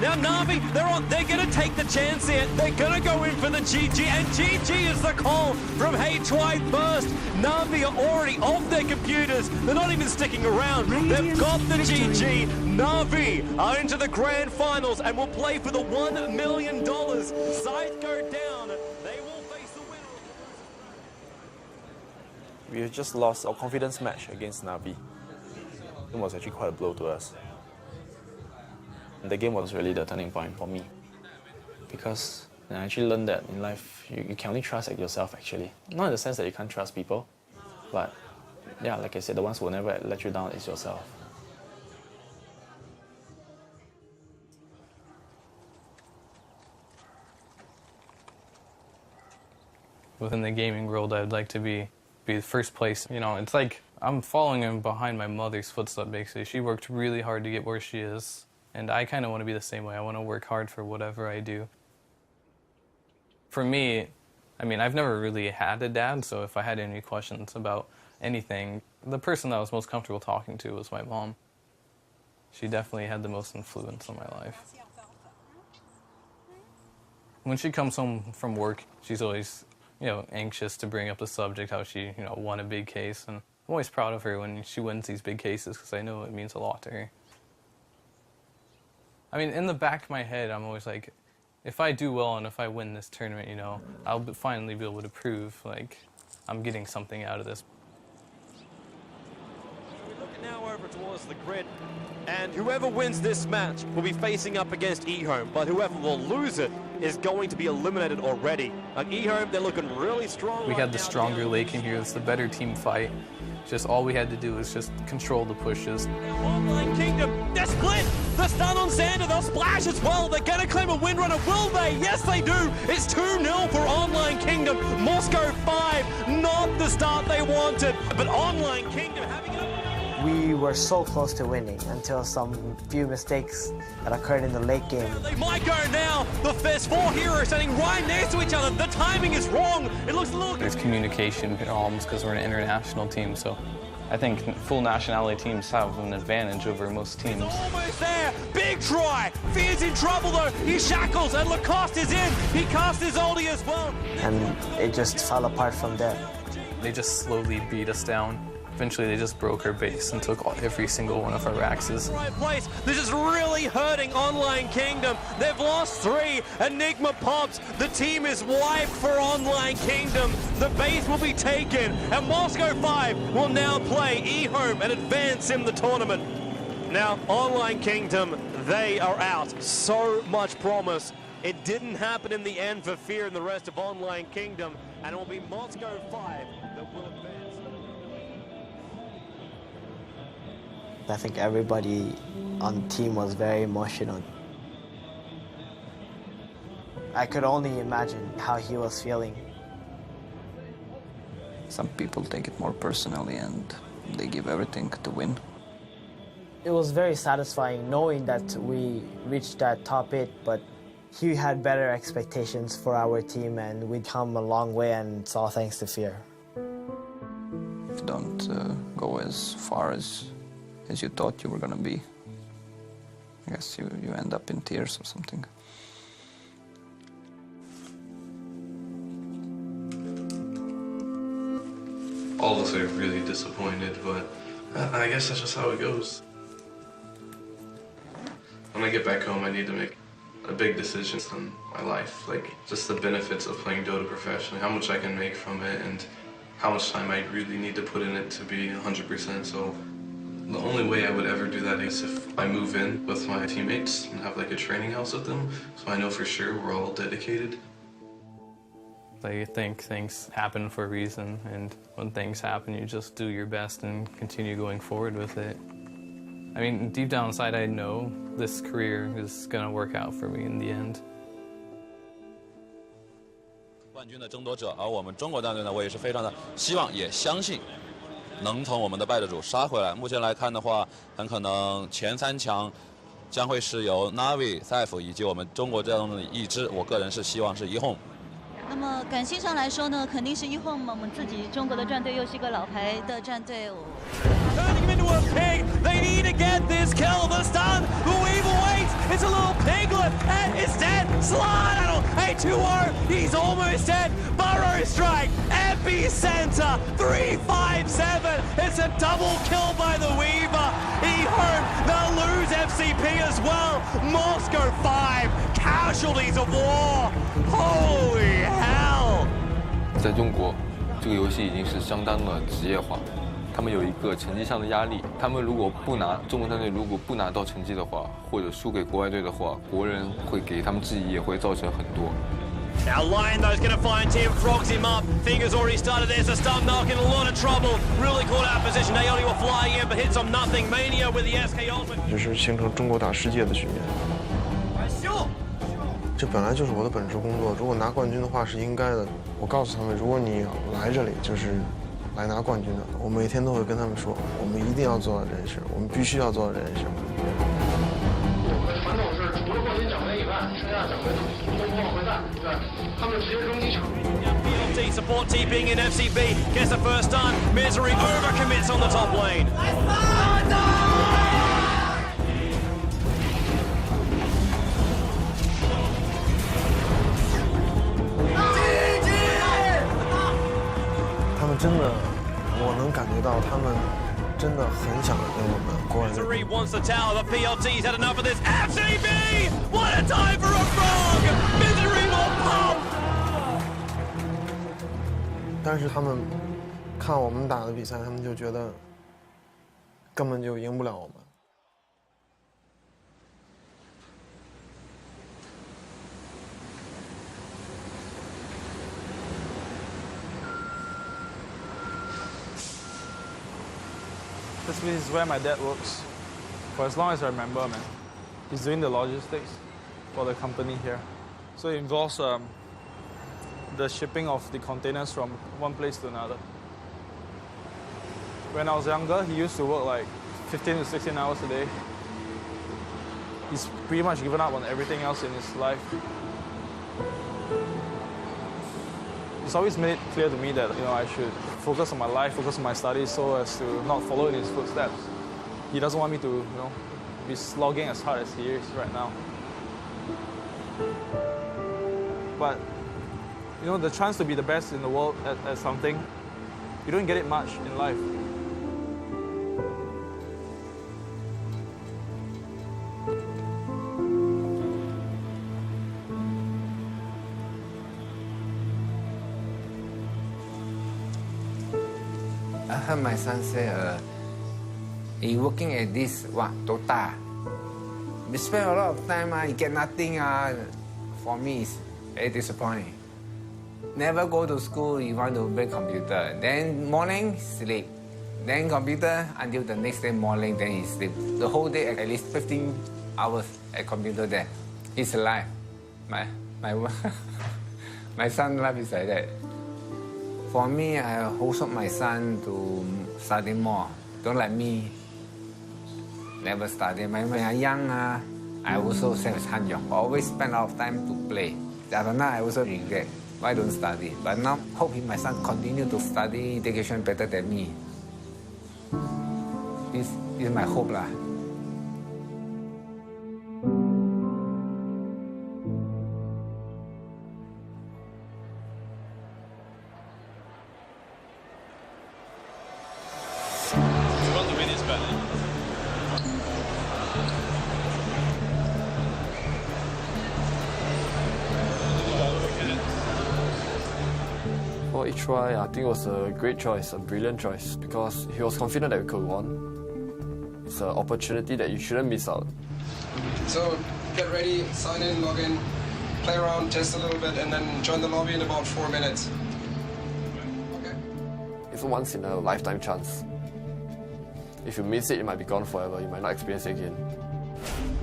[SPEAKER 17] Now Na'Vi, they're going to take the chance here. They're going to go in for the GG, and GG is the call from HY first. Na'Vi are already off their computers. They're not even sticking around. They've got the GG. Na'Vi are into the grand finals and will play for the $1 million. Scythe go down. They will face the winner.
[SPEAKER 2] We just lost our confidence match against Na'Vi. It was actually quite a blow to us. The game was really the turning point for me, because I actually learned that in life you can only trust yourself actually. Not in the sense that you can't trust people, but yeah, like I said, the ones who will never let you down is yourself.
[SPEAKER 4] Within the gaming world, I'd like to be the first place. You know, it's like I'm following in behind my mother's footsteps, basically. She worked really hard to get where she is, and I kind of want to be the same way. I want to work hard for whatever I do. For me, I mean, I've never really had a dad, so if I had any questions about anything, the person that I was most comfortable talking to was my mom. She definitely had the most influence on my life. When she comes home from work, she's always, you know, anxious to bring up the subject, how she, you know, won a big case. And I'm always proud of her when she wins these big cases because I know it means a lot to her. I mean, in the back of my head, I'm always like, if I do well and if I win this tournament, you know, I'll finally be able to prove, like, I'm getting something out of this.
[SPEAKER 17] We're looking now over towards the grid, and whoever wins this match will be facing up against eHome, but whoever will lose it is going to be eliminated already. Like eHome, they're looking really strong.
[SPEAKER 4] We had the stronger lake in here. It's the better team fight. Just all we had to do was just control the pushes.
[SPEAKER 17] Online Kingdom, they're split! The stun on Xander, they'll splash as well. They're gonna claim a windrunner, will they? Yes, they do! It's 2-0 for Online Kingdom. Moscow 5, not the start they wanted, but Online Kingdom having it.
[SPEAKER 19] We were so close to winning until some few mistakes that occurred in the late game.
[SPEAKER 17] They might go now. There's 4 heroes standing right next to each other. The timing is wrong. It looks a little...
[SPEAKER 4] There's communication problems because we're an international team, so I think full nationality teams have an advantage over most teams.
[SPEAKER 17] He's almost there. Big try. Fear's in trouble though. He shackles and Lacoste is in. He cast his ulti as well.
[SPEAKER 19] And it just fell apart from there.
[SPEAKER 4] They just slowly beat us down. Eventually, they just broke our base and took every single one of our axes.
[SPEAKER 17] Right place. This is really hurting Online Kingdom. They've lost 3. Enigma pops. The team is wiped for Online Kingdom. The base will be taken, and Moscow 5 will now play eHome and advance in the tournament. Now, Online Kingdom, they are out. So much promise. It didn't happen in the end for Fear and the rest of Online Kingdom, and it will be Moscow 5 that will advance.
[SPEAKER 19] I think everybody on the team was very emotional. I could only imagine how he was feeling.
[SPEAKER 27] Some people take it more personally and they give everything to win.
[SPEAKER 19] It was very satisfying knowing that we reached that top 8, but he had better expectations for our team and we'd come a long way, and it's all thanks to Fear.
[SPEAKER 27] If you don't go as far as you thought you were going to be, I guess you end up in tears or something.
[SPEAKER 3] All of us are really disappointed, but I guess that's just how it goes. When I get back home, I need to make a big decision in my life, like just the benefits of playing Dota professionally, how much I can make from it, and how much time I really need to put in it to be 100%. So the only way I would ever do that is if I move in with my teammates and have like a training house with them, so I know for sure we're all dedicated.
[SPEAKER 4] I think things happen for a reason, and when things happen, you just do your best and continue going forward with it. I mean, deep down inside, I know this career is going to work out for me in the end.
[SPEAKER 9] 冠军的争夺者，而我们中国战队呢，我也是非常的希望，也相信能从我们的败者组杀回来。目前来看的话，很可能前3强将会是由 Navi、Saif 以及我们中国战队的一支，我个人是希望是1Home。
[SPEAKER 13] 那么感性上来说呢，肯定是1Home，我们自己中国的战队又是一个老牌的战队。
[SPEAKER 17] Turning him into a pig. They need to get this kill. The stun. The Weevil waits. It's a little piglet. And it's dead. Slide. A 2-0. He's almost dead. Burrow strike. Epicenter. 3-5-7. It's a double kill by the Weaver. eHome. They'll lose FCP as well. Moscow 5. Casualties of war. Holy hell.
[SPEAKER 15] 在中国，这个游戏已经是相当的职业化。 他们有一个成绩上的压力，他们如果不拿中国战队如果不拿到成绩的话，或者输给国外队的话，国人会给他们质疑，也会造成很多。
[SPEAKER 17] Now Lion though's going to find Tim, frogs him up. Fingers already started. There's a stun knock in a lot of trouble. Really caught out of position. Aeoni were flying in, but hits on nothing. Mania with the SK ultimate.
[SPEAKER 18] 这是形成中国打世界的局面。这本来就是我的本职工作，如果拿冠军的话是应该的。我告诉他们，如果你来这里就是 来拿冠军的，我每天都会跟他们说，我们一定要做到这件事，我们必须要做到这件事。
[SPEAKER 24] 我们的传统是除了冠军奖杯以外，剩下奖杯都不往回带，对，他们直接扔机场。
[SPEAKER 17] BLT support TPing in FCB gets the first stun. Misery overcommits on the top lane. No!
[SPEAKER 18] 真的，我能感觉到他们真的很想跟我们国外队。
[SPEAKER 17] Misery wants the tower, but PLT's had enough of this. FCB! What a time for a frog! Misery will pump!
[SPEAKER 18] 但是他们看我们打的比赛，他们就觉得根本就赢不了我们。
[SPEAKER 25] This is where my dad works. For as long as I remember, man. He's doing the logistics for the company here. So it involves the shipping of the containers from one place to another. When I was younger, he used to work like 15 to 16 hours a day. He's pretty much given up on everything else in his life. He's always made it clear to me that, you know, I should focus on my life, focus on my studies so as to not follow in his footsteps. He doesn't want me to, you know, be slogging as hard as he is right now. But, you know, the chance to be the best in the world at something, you don't get it much in life.
[SPEAKER 28] I heard my son say, he working at this, Dota. We spend a lot of time, you get nothing. For me, it's very disappointing. Never go to school, you want to play computer. Then morning, sleep. Then computer until the next day morning, then he sleep. The whole day, at least 15 hours at computer there. He's alive. My son's life is like that. For me, I hope my son to study more. Don't like me. Never study. When I'm young, I also same as Han Yong. Always spend a lot of time to play. After now, I also regret. Why don't study? But now, hope my son continue to study education better than me. This is my hope lah.
[SPEAKER 22] For HY, I think it was a great choice, a brilliant choice, because he was confident that we could win. It's an opportunity that you shouldn't miss out.
[SPEAKER 1] So get ready, sign in, log in, play around, test a little bit, and then join the lobby in about 4 minutes. Okay.
[SPEAKER 22] It's a once in a lifetime chance. If you miss it, it might be gone forever. You might not experience it again.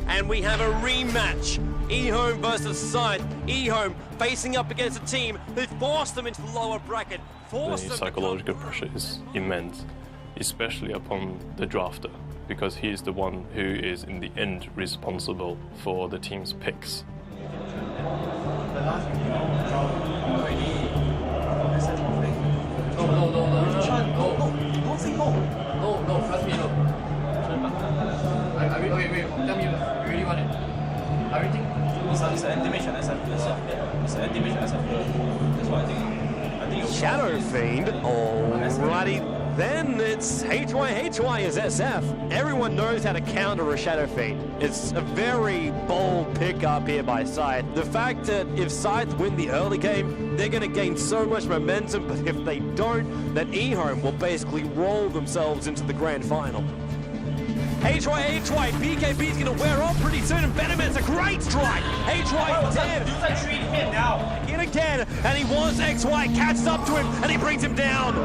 [SPEAKER 17] And we have a rematch. eHome versus Scythe. eHome facing up against a team who forced them into the lower bracket.
[SPEAKER 8] The psychological pressure is immense, especially upon the drafter, because he is the one who is in the end responsible for the team's picks.
[SPEAKER 22] No, trust me, no. Wait, tell me, you really want it? Everything? It's an intimation, it's an intimation, that's what I think.
[SPEAKER 17] Shadow Fiend, alrighty. Then it's HY is SF. Everyone knows how to counter a Shadow Fiend. It's a very bold pickup here by Scythe. The fact that if Scythe win the early game, they're going to gain so much momentum, but if they don't, then eHome will basically roll themselves into the grand final. HY, BKB's going to wear off pretty soon, and Venom's a great strike. HY dead. Hit again, and he wants XY, catches up to him, and he brings him down.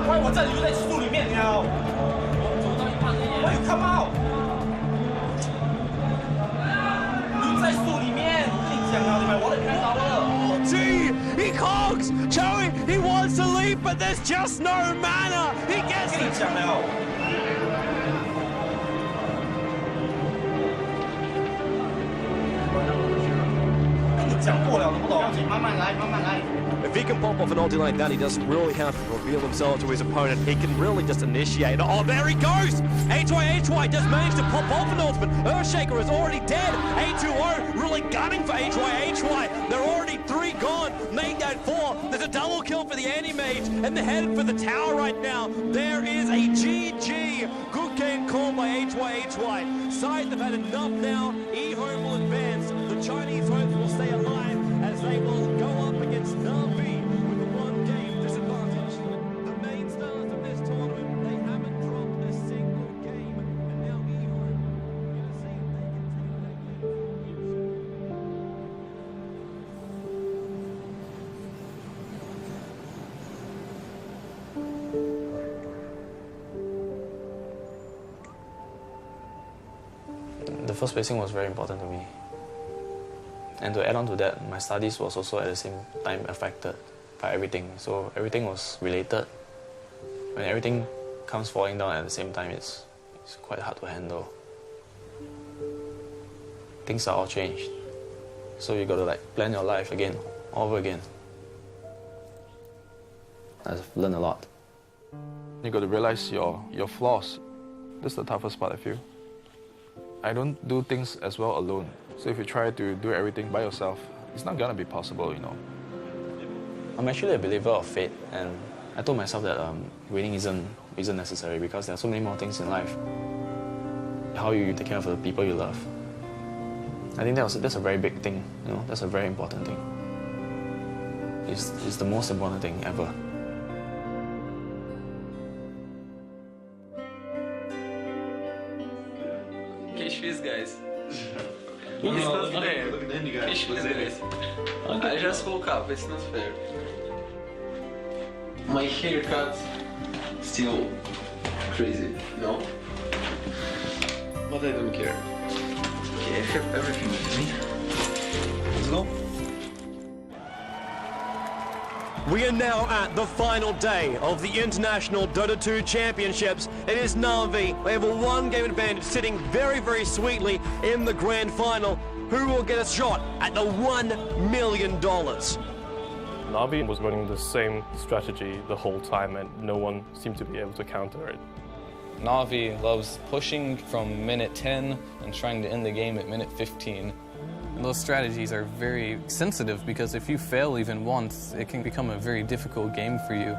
[SPEAKER 17] He cogs! Joey, he wants to leave, but there's just no mana. He gets it. If he can pop off an ulti like that, he doesn't really have to reveal himself to his opponent. He can really just initiate. Oh, there he goes! HY does manage to pop off an ultimate. Earthshaker is already dead. A2O really gunning for HY. They're already 3 gone. Main gate 4. There's a double kill for the anti-mage, and they're headed for the tower right now. There is a GG. Good game called by HY. Scythe have had enough now. eHome will advance. The Chinese hopes will stay alive as they will go up against Na'Vi with a 1-game disadvantage. The main stars of this tournament, they haven't dropped a single game, and now eHome are going to see if they
[SPEAKER 2] can The first placing was very important to me. And to add on to that, my studies was also at the same time affected by everything. So everything was related. When everything comes falling down at the same time, it's quite hard to handle. Things are all changed. So you got to plan your life again, all over again. I've learned a lot.
[SPEAKER 10] You got to realize your flaws. That's the toughest part, I feel. I don't do things as well alone. So if you try to do everything by yourself, it's not gonna be possible, you know.
[SPEAKER 2] I'm actually a believer of fate, and I told myself that winning isn't necessary because there are so many more things in life. How you take care of the people you love. I think that's a very big thing, you know. That's a very important thing. It's the most important thing ever.
[SPEAKER 7] Fish, guys.
[SPEAKER 12] He's not fair. Look at them, you guys.
[SPEAKER 7] Guys. I just woke up, it's not fair. My haircut still crazy, no? But I don't care. Okay, I have everything with me. Let's go.
[SPEAKER 17] We are now at the final day of the International Dota 2 Championships. It is Na'Vi. They have a 1-game advantage, sitting very, very sweetly in the grand final. Who will get a shot at the $1 million?
[SPEAKER 8] Na'Vi was running the same strategy the whole time, and no one seemed to be able to counter it.
[SPEAKER 4] Na'Vi loves pushing from minute 10 and trying to end the game at minute 15. Those strategies are very sensitive because if you fail even once, it can become a very difficult game for you.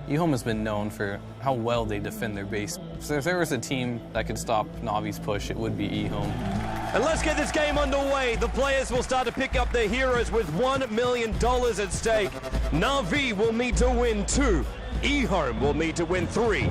[SPEAKER 4] eHome has been known for how well they defend their base. So if there was a team that could stop Na'Vi's push, it would be eHome.
[SPEAKER 17] And let's get this game underway. The players will start to pick up their heroes with $1 million at stake. Na'Vi will need to win 2. eHome will need to win 3.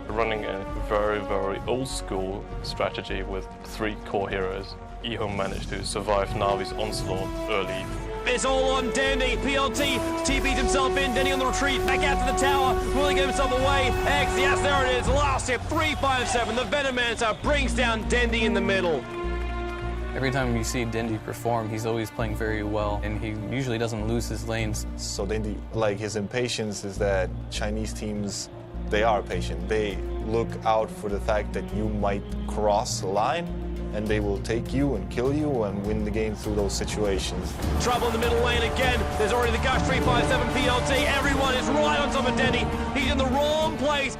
[SPEAKER 8] Running a very, very old school strategy with 3 core heroes, eHome managed to survive Na'Vi's onslaught early.
[SPEAKER 17] It's all on Dandy. PLT TP'd himself in. Dandy on the retreat. Back out to the tower. Will he get himself away? X, yes, there it is. Last hit, 357. The Venomancer brings down Dandy in the middle.
[SPEAKER 4] Every time you see Dandy perform, he's always playing very well, and he usually doesn't lose his lanes.
[SPEAKER 5] So Dandy, like his impatience is that Chinese teams, they are patient. They look out for the fact that you might cross the line, and they will take you and kill you and win the game through those situations.
[SPEAKER 17] Trouble in the middle lane again. There's already the Gush 357 PLT. Everyone is right on top of Dandy. He's in the wrong place.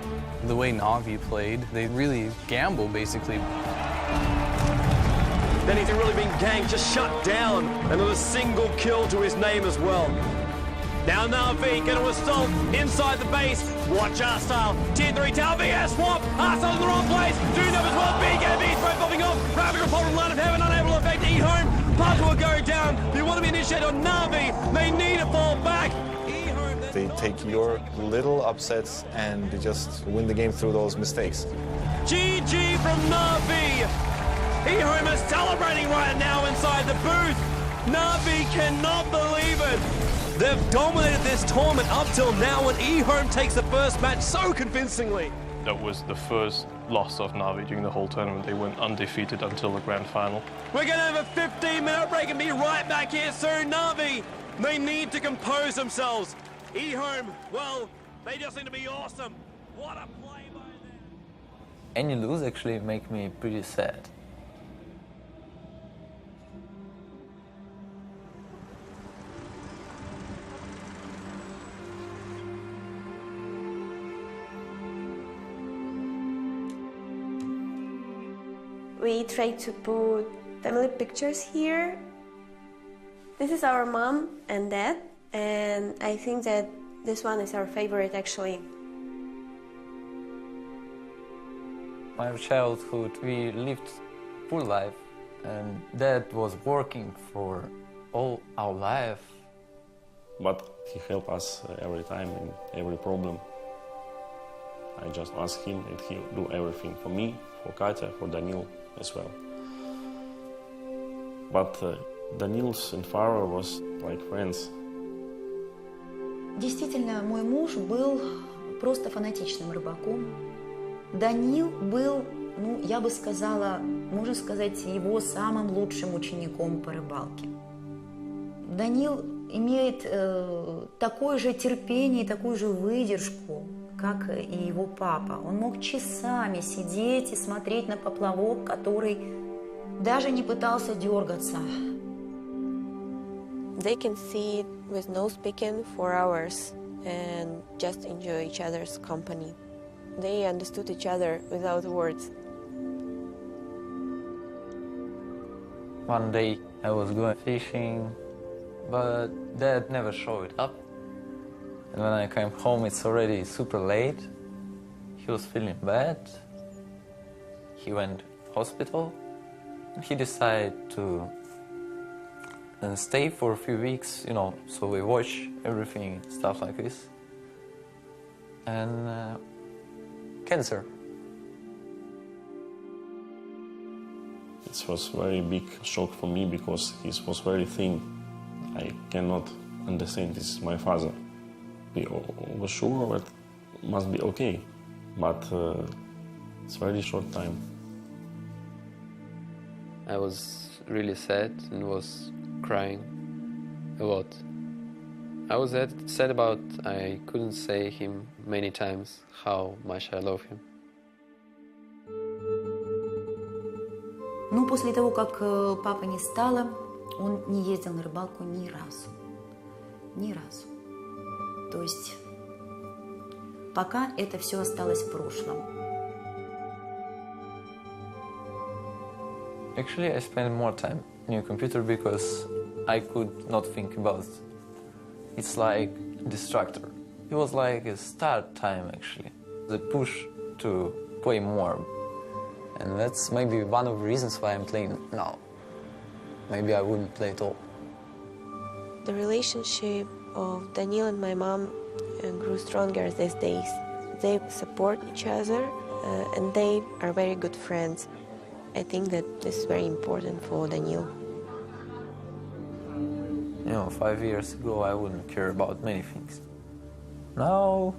[SPEAKER 4] The way Na'Vi played, they really gamble, basically.
[SPEAKER 17] Dandy's really been ganked, just shut down. Another single kill to his name as well. Now Na'Vi going to assault inside the base. Watch R-Style. Tier 3 tower VS swap. R-Style in the wrong place. Do them as well. Big MV threat popping off. Ravage report from Line of Heaven. Unable to affect eHome. Puzzle will go down. If you want to be initiated on Na'Vi, they need to fall back.
[SPEAKER 5] They take your little upsets and they just win the game through those mistakes.
[SPEAKER 17] GG from Na'Vi. eHome is celebrating right now inside the booth. Na'Vi cannot believe it. They've dominated this tournament up till now, and eHome takes the first match so convincingly.
[SPEAKER 8] That was the first loss of Na'Vi during the whole tournament. They went undefeated until the grand final.
[SPEAKER 17] We're going to have a 15-minute break and be right back here soon. Na'Vi, they need to compose themselves. eHome, well, they just seem to be awesome. What a play by them.
[SPEAKER 27] Any lose actually make me pretty sad.
[SPEAKER 6] We try to put family pictures here. This is our mom and dad, and I think that this one is our favorite actually.
[SPEAKER 27] My childhood, we lived full life, and dad was working for all our life.
[SPEAKER 11] But he helped us every time in every problem. I just ask him and he'll do everything for me, for Katya, for Daniil as well. But Danils and Faro was like friends.
[SPEAKER 14] Действительно, мой муж был просто фанатичным рыбаком. Данил был, ну, я бы сказала, можно сказать, его самым лучшим учеником по рыбалке. Данил имеет такое же терпение и такую же выдержку, как и его папа. Он мог часами сидеть и смотреть на поплавок, который даже не пытался дергаться.
[SPEAKER 6] They can sit with no speaking for hours and just enjoy each other's company. They understood each other without words.
[SPEAKER 27] One day I was going fishing, but dad never showed up. And when I came home, it's already super late. He was feeling bad. He went to hospital. He decided to stay for a few weeks, you know, so we watch everything, stuff like this. And cancer.
[SPEAKER 11] It was very big shock for me because he was very thin. I cannot understand, this is my father. We was sure that must be okay, but it's very short time.
[SPEAKER 15] I was really sad and was crying a lot. I was sad about I couldn't say him many times how much I love him.
[SPEAKER 14] Ну, после того, как папы не стало, он не ездил на рыбалку ни разу. Ни разу. То есть пока это все осталось в прошлом.
[SPEAKER 27] Actually, I spent more time on your computer because I could not think about it. It's like distractor. It was like a start time, actually. The push to
[SPEAKER 7] play more. And that's maybe one of the reasons why I'm playing now. Maybe I wouldn't play at all.
[SPEAKER 6] The relationship of Daniil and my mom grew stronger these days. They support each other and they are very good friends. I think that this is very important for Daniil.
[SPEAKER 7] You know, 5 years ago I wouldn't care about many things. Now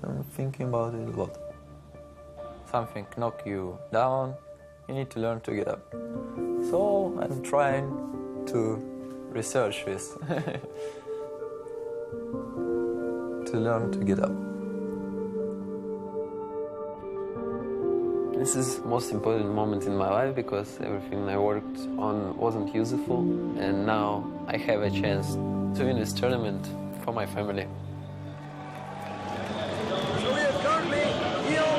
[SPEAKER 7] I'm thinking about it a lot. Something knock you down, you need to learn to get up. So I'm trying to research this, to learn to get up. This is the most important moment in my life because everything I worked on wasn't useful, and now I have a chance to win this tournament for my family.
[SPEAKER 1] So we have currently Neil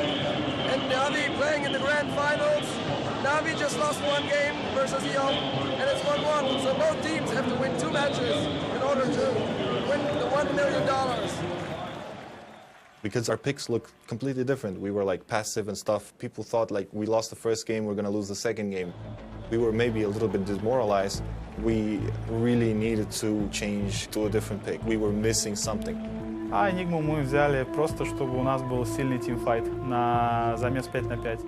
[SPEAKER 1] and Navi playing in the grand finals. Navi just lost one game versus Neil, and it's 1-1. So both teams have to win 2 matches in order to win the $1 million.
[SPEAKER 5] Because our picks look completely different. We were like passive and stuff. People thought like we lost the first game, we're gonna lose the second game. We were maybe a little bit demoralized. We really needed to change to a different pick. We were missing something.
[SPEAKER 25] А Enigmu мы взяли просто, чтобы у нас был сильный тимфайт на замес 5-5.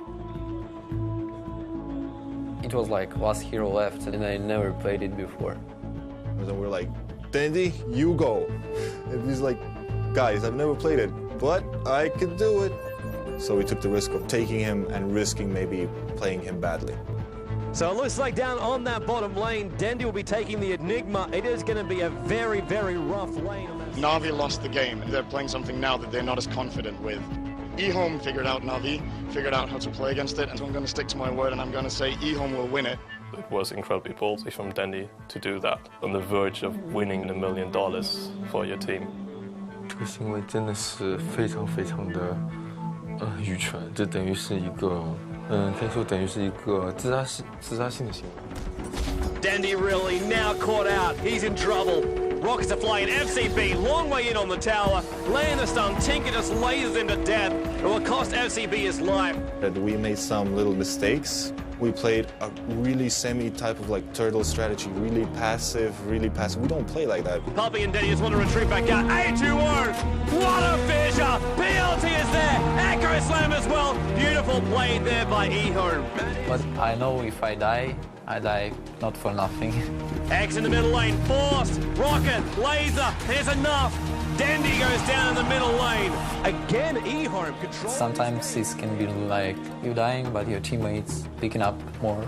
[SPEAKER 7] It was like last hero left, and I never played it before.
[SPEAKER 5] And then we're like, Dandy, you go. And he's like, guys, I've never played it, but I could do it. So we took the risk of taking him and risking maybe playing him badly.
[SPEAKER 17] So it looks like down on that bottom lane, Dandy will be taking the Enigma. It is going to be a very, very rough lane.
[SPEAKER 3] Na'Vi lost the game. They're playing something now that they're not as confident with. eHome figured out Na'Vi, figured out how to play against it, and so I'm going to stick to my word and I'm going to say eHome will win it.
[SPEAKER 8] It was incredibly ballsy from Dandy to do that, on the verge of winning $1 million for your team.
[SPEAKER 15] 这个行为真的是非常非常的愚蠢，这等于是一个可以说等于是一个自杀性的行为。
[SPEAKER 17] Dandy really now caught out. He's in trouble. Rockets are flying. FCB, long way in on the tower. Laying the stun. Tinker just lasers into death. It will cost FCB his life.
[SPEAKER 5] We made some little mistakes. We played a really semi-type of like turtle strategy, really passive. We don't play like that.
[SPEAKER 17] Puppy and Dandy just want to retreat back out. A2O! What a fissure! PLT is there! Echo Slam as well. Beautiful play there by eHome.
[SPEAKER 7] But I know if I die not for nothing.
[SPEAKER 17] X in the middle lane, forced, rocket, laser, there's enough. Dandy goes down in the middle lane. Again, eHome control.
[SPEAKER 7] Sometimes this can be like you dying, but your teammates picking up more.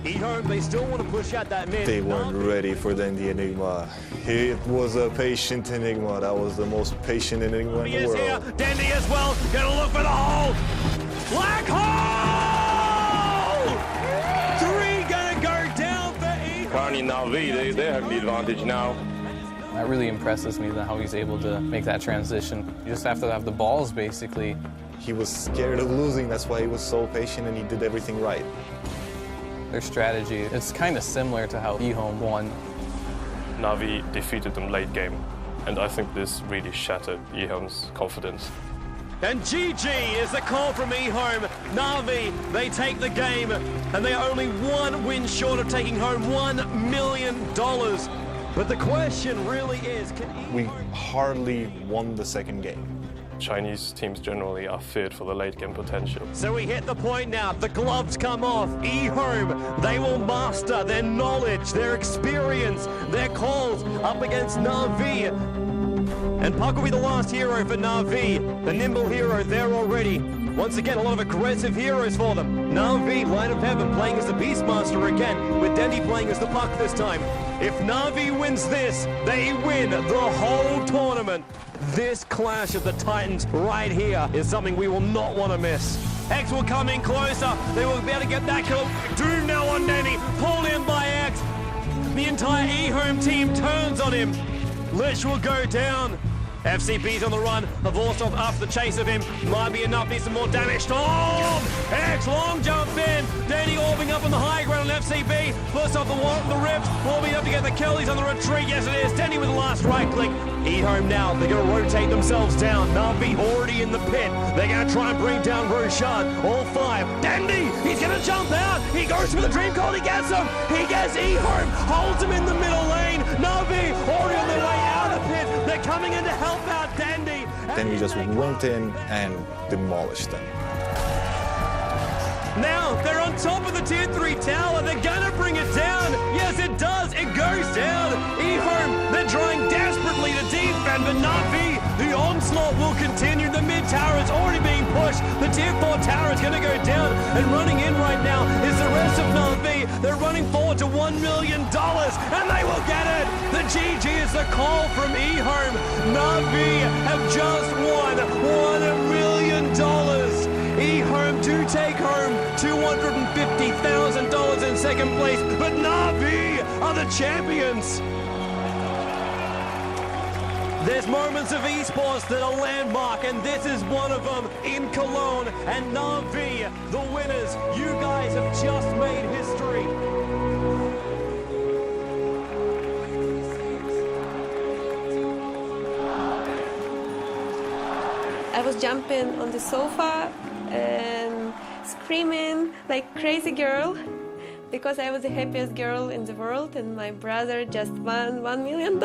[SPEAKER 17] eHome, they still want to push out that mid.
[SPEAKER 5] They weren't ready for the Enigma. It was a patient Enigma. That was the most patient Enigma in the world.
[SPEAKER 17] Here. Dandy as well, gonna look for the hole. Black hole! 3 gonna go down for eHome.
[SPEAKER 8] Currently Na'Vi, they have the advantage now.
[SPEAKER 4] That really impresses me, how he's able to make that transition. You just have to have the balls, basically.
[SPEAKER 5] He was scared of losing, that's why he was so patient and he did everything right.
[SPEAKER 4] Their strategy, it's kind of similar to how eHome won.
[SPEAKER 8] Na'Vi defeated them late game, and I think this really shattered eHome's confidence.
[SPEAKER 17] And GG is the call from eHome. Na'Vi, they take the game, and they are only 1 win short of taking home $1 million. But the question really is,
[SPEAKER 5] we hardly won the second game.
[SPEAKER 8] Chinese teams generally are feared for the late game potential.
[SPEAKER 17] So we hit the point now, the gloves come off. eHome, they will master their knowledge, their experience, their calls up against Na'Vi. And Puck will be the last hero for Na'Vi, the nimble hero there already. Once again, a lot of aggressive heroes for them. Na'Vi, Light of Heaven, playing as the Beastmaster again, with Dandy playing as the Puck this time. If Na'Vi wins this, they win the whole tournament. This clash of the Titans right here is something we will not want to miss. X will come in closer. They will be able to get that kill. Doom now on Dandy, pulled in by X. The entire eHome team turns on him. Lich will go down. FCB's on the run. Avorsov after the chase of him. Might be enough. Needs some more damage. Storm! X long jump in. Danny orbing up on the high ground on FCB. First off the rift. Orbing up to get the kill. He's on the retreat. Yes, it is. Danny with the last right click. eHome now. They're going to rotate themselves down. Na'Vi already in the pit. They're going to try and bring down Roshan. All five. Dandy! He's going to jump out. He goes for the dream call. He gets him. He gets eHome. Holds him in the middle lane. Na'Vi already on their way out of the pit. They're coming in to help out Dandy.
[SPEAKER 5] Then we just went in and demolished them.
[SPEAKER 17] Now they're on top of the tier 3 tower. They're gonna bring it down. Yes, it does. It goes down. eHome, they're trying desperately to defend, but Na'Vi, the onslaught will continue. The mid tower is already being pushed. The tier 4 tower is gonna go down, and running in right now is the rest of Na'Vi. They're running forward to $1 million, and they will get it. The GG is the call from eHome. Na'Vi have just won $1 million. eHome do take home $250,000 in second place, but Na'Vi are the champions. There's moments of esports that are landmark, and this is one of them in Cologne. And Na'Vi, the winners, you guys have just made history.
[SPEAKER 6] I was jumping on the sofa and screaming like crazy girl because I was the happiest girl in the world and my brother just won $1 million.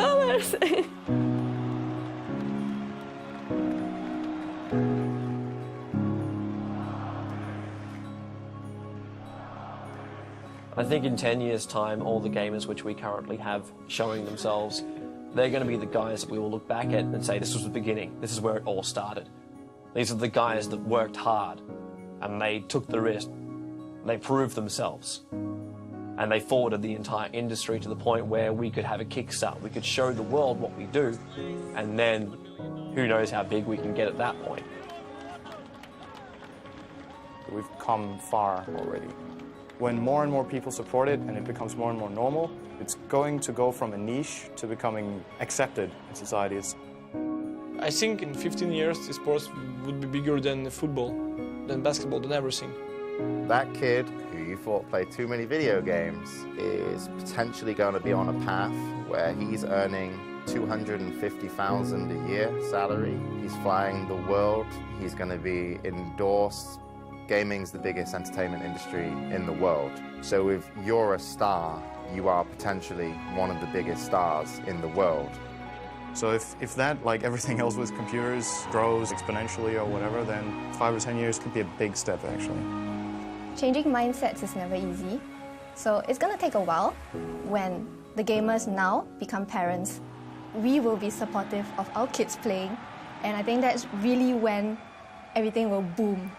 [SPEAKER 9] I think in 10 years' time, all the gamers which we currently have showing themselves, they're going to be the guys that we will look back at and say, this was the beginning, this is where it all started. These are the guys that worked hard and they took the risk, they proved themselves, and they forwarded the entire industry to the point where we could have a kickstart. We could show the world what we do, and then who knows how big we can get at that point.
[SPEAKER 13] We've come far already. When more and more people support it and it becomes more and more normal, it's going to go from a niche to becoming accepted in societies.
[SPEAKER 25] I think in 15 years, sports would be bigger than football, than basketball, than everything.
[SPEAKER 16] That kid who you thought played too many video games is potentially going to be on a path where he's earning $250,000 a year salary. He's flying the world. He's going to be endorsed. Gaming's the biggest entertainment industry in the world. So if you're a star, you are potentially one of the biggest stars in the world.
[SPEAKER 13] So if that, like everything else with computers, grows exponentially or whatever, then 5 or 10 years could be a big step, actually.
[SPEAKER 19] Changing mindsets is never easy. So it's going to take a while. When the gamers now become parents, we will be supportive of our kids playing. And I think that's really when everything will boom.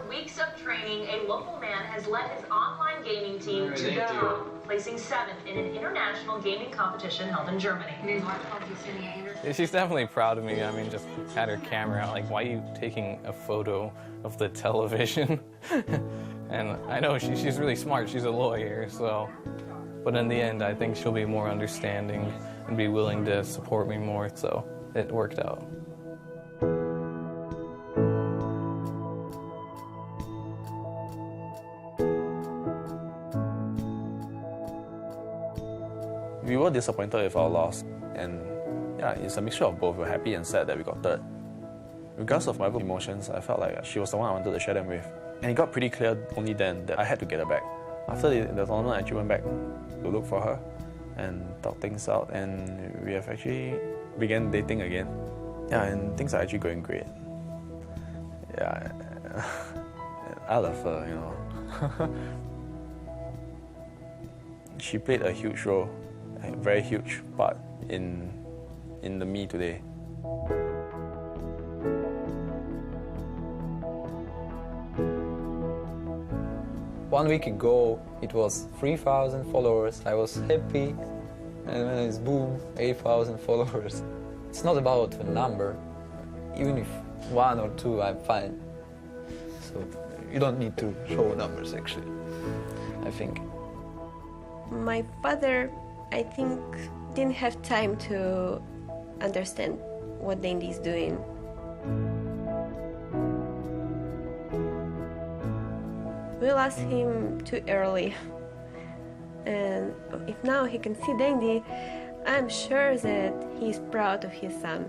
[SPEAKER 20] Weeks of training, a local man has led his online gaming team to go, placing 7th in an international gaming competition held in Germany.
[SPEAKER 4] She's definitely proud of me. I mean, just had her camera out, like, why are you taking a photo of the television? And I know she's really smart. She's a lawyer, so. But in the end, I think she'll be more understanding and be willing to support me more, so it worked out.
[SPEAKER 10] We were disappointed with our loss, and yeah, it's a mixture of both. We're happy and sad that we got third. Regardless of my emotions, I felt like she was the one I wanted to share them with. And it got pretty clear only then that I had to get her back. After the tournament, I actually went back to look for her and talk things out, and we have actually began dating again. Yeah, and things are actually going great. Yeah, I love her, you know. She played a huge role, a very huge part in the me today.
[SPEAKER 7] One week ago, it was 3,000 followers. I was happy, and then it's boom, 8,000 followers. It's not about the number. Even if 1 or 2, I'm fine. So you don't need to show numbers, actually, I think.
[SPEAKER 6] My father, I think, didn't have time to understand what Dandy is doing. We lost him too early. And if now he can see Dandy, I'm sure that he's proud of his son.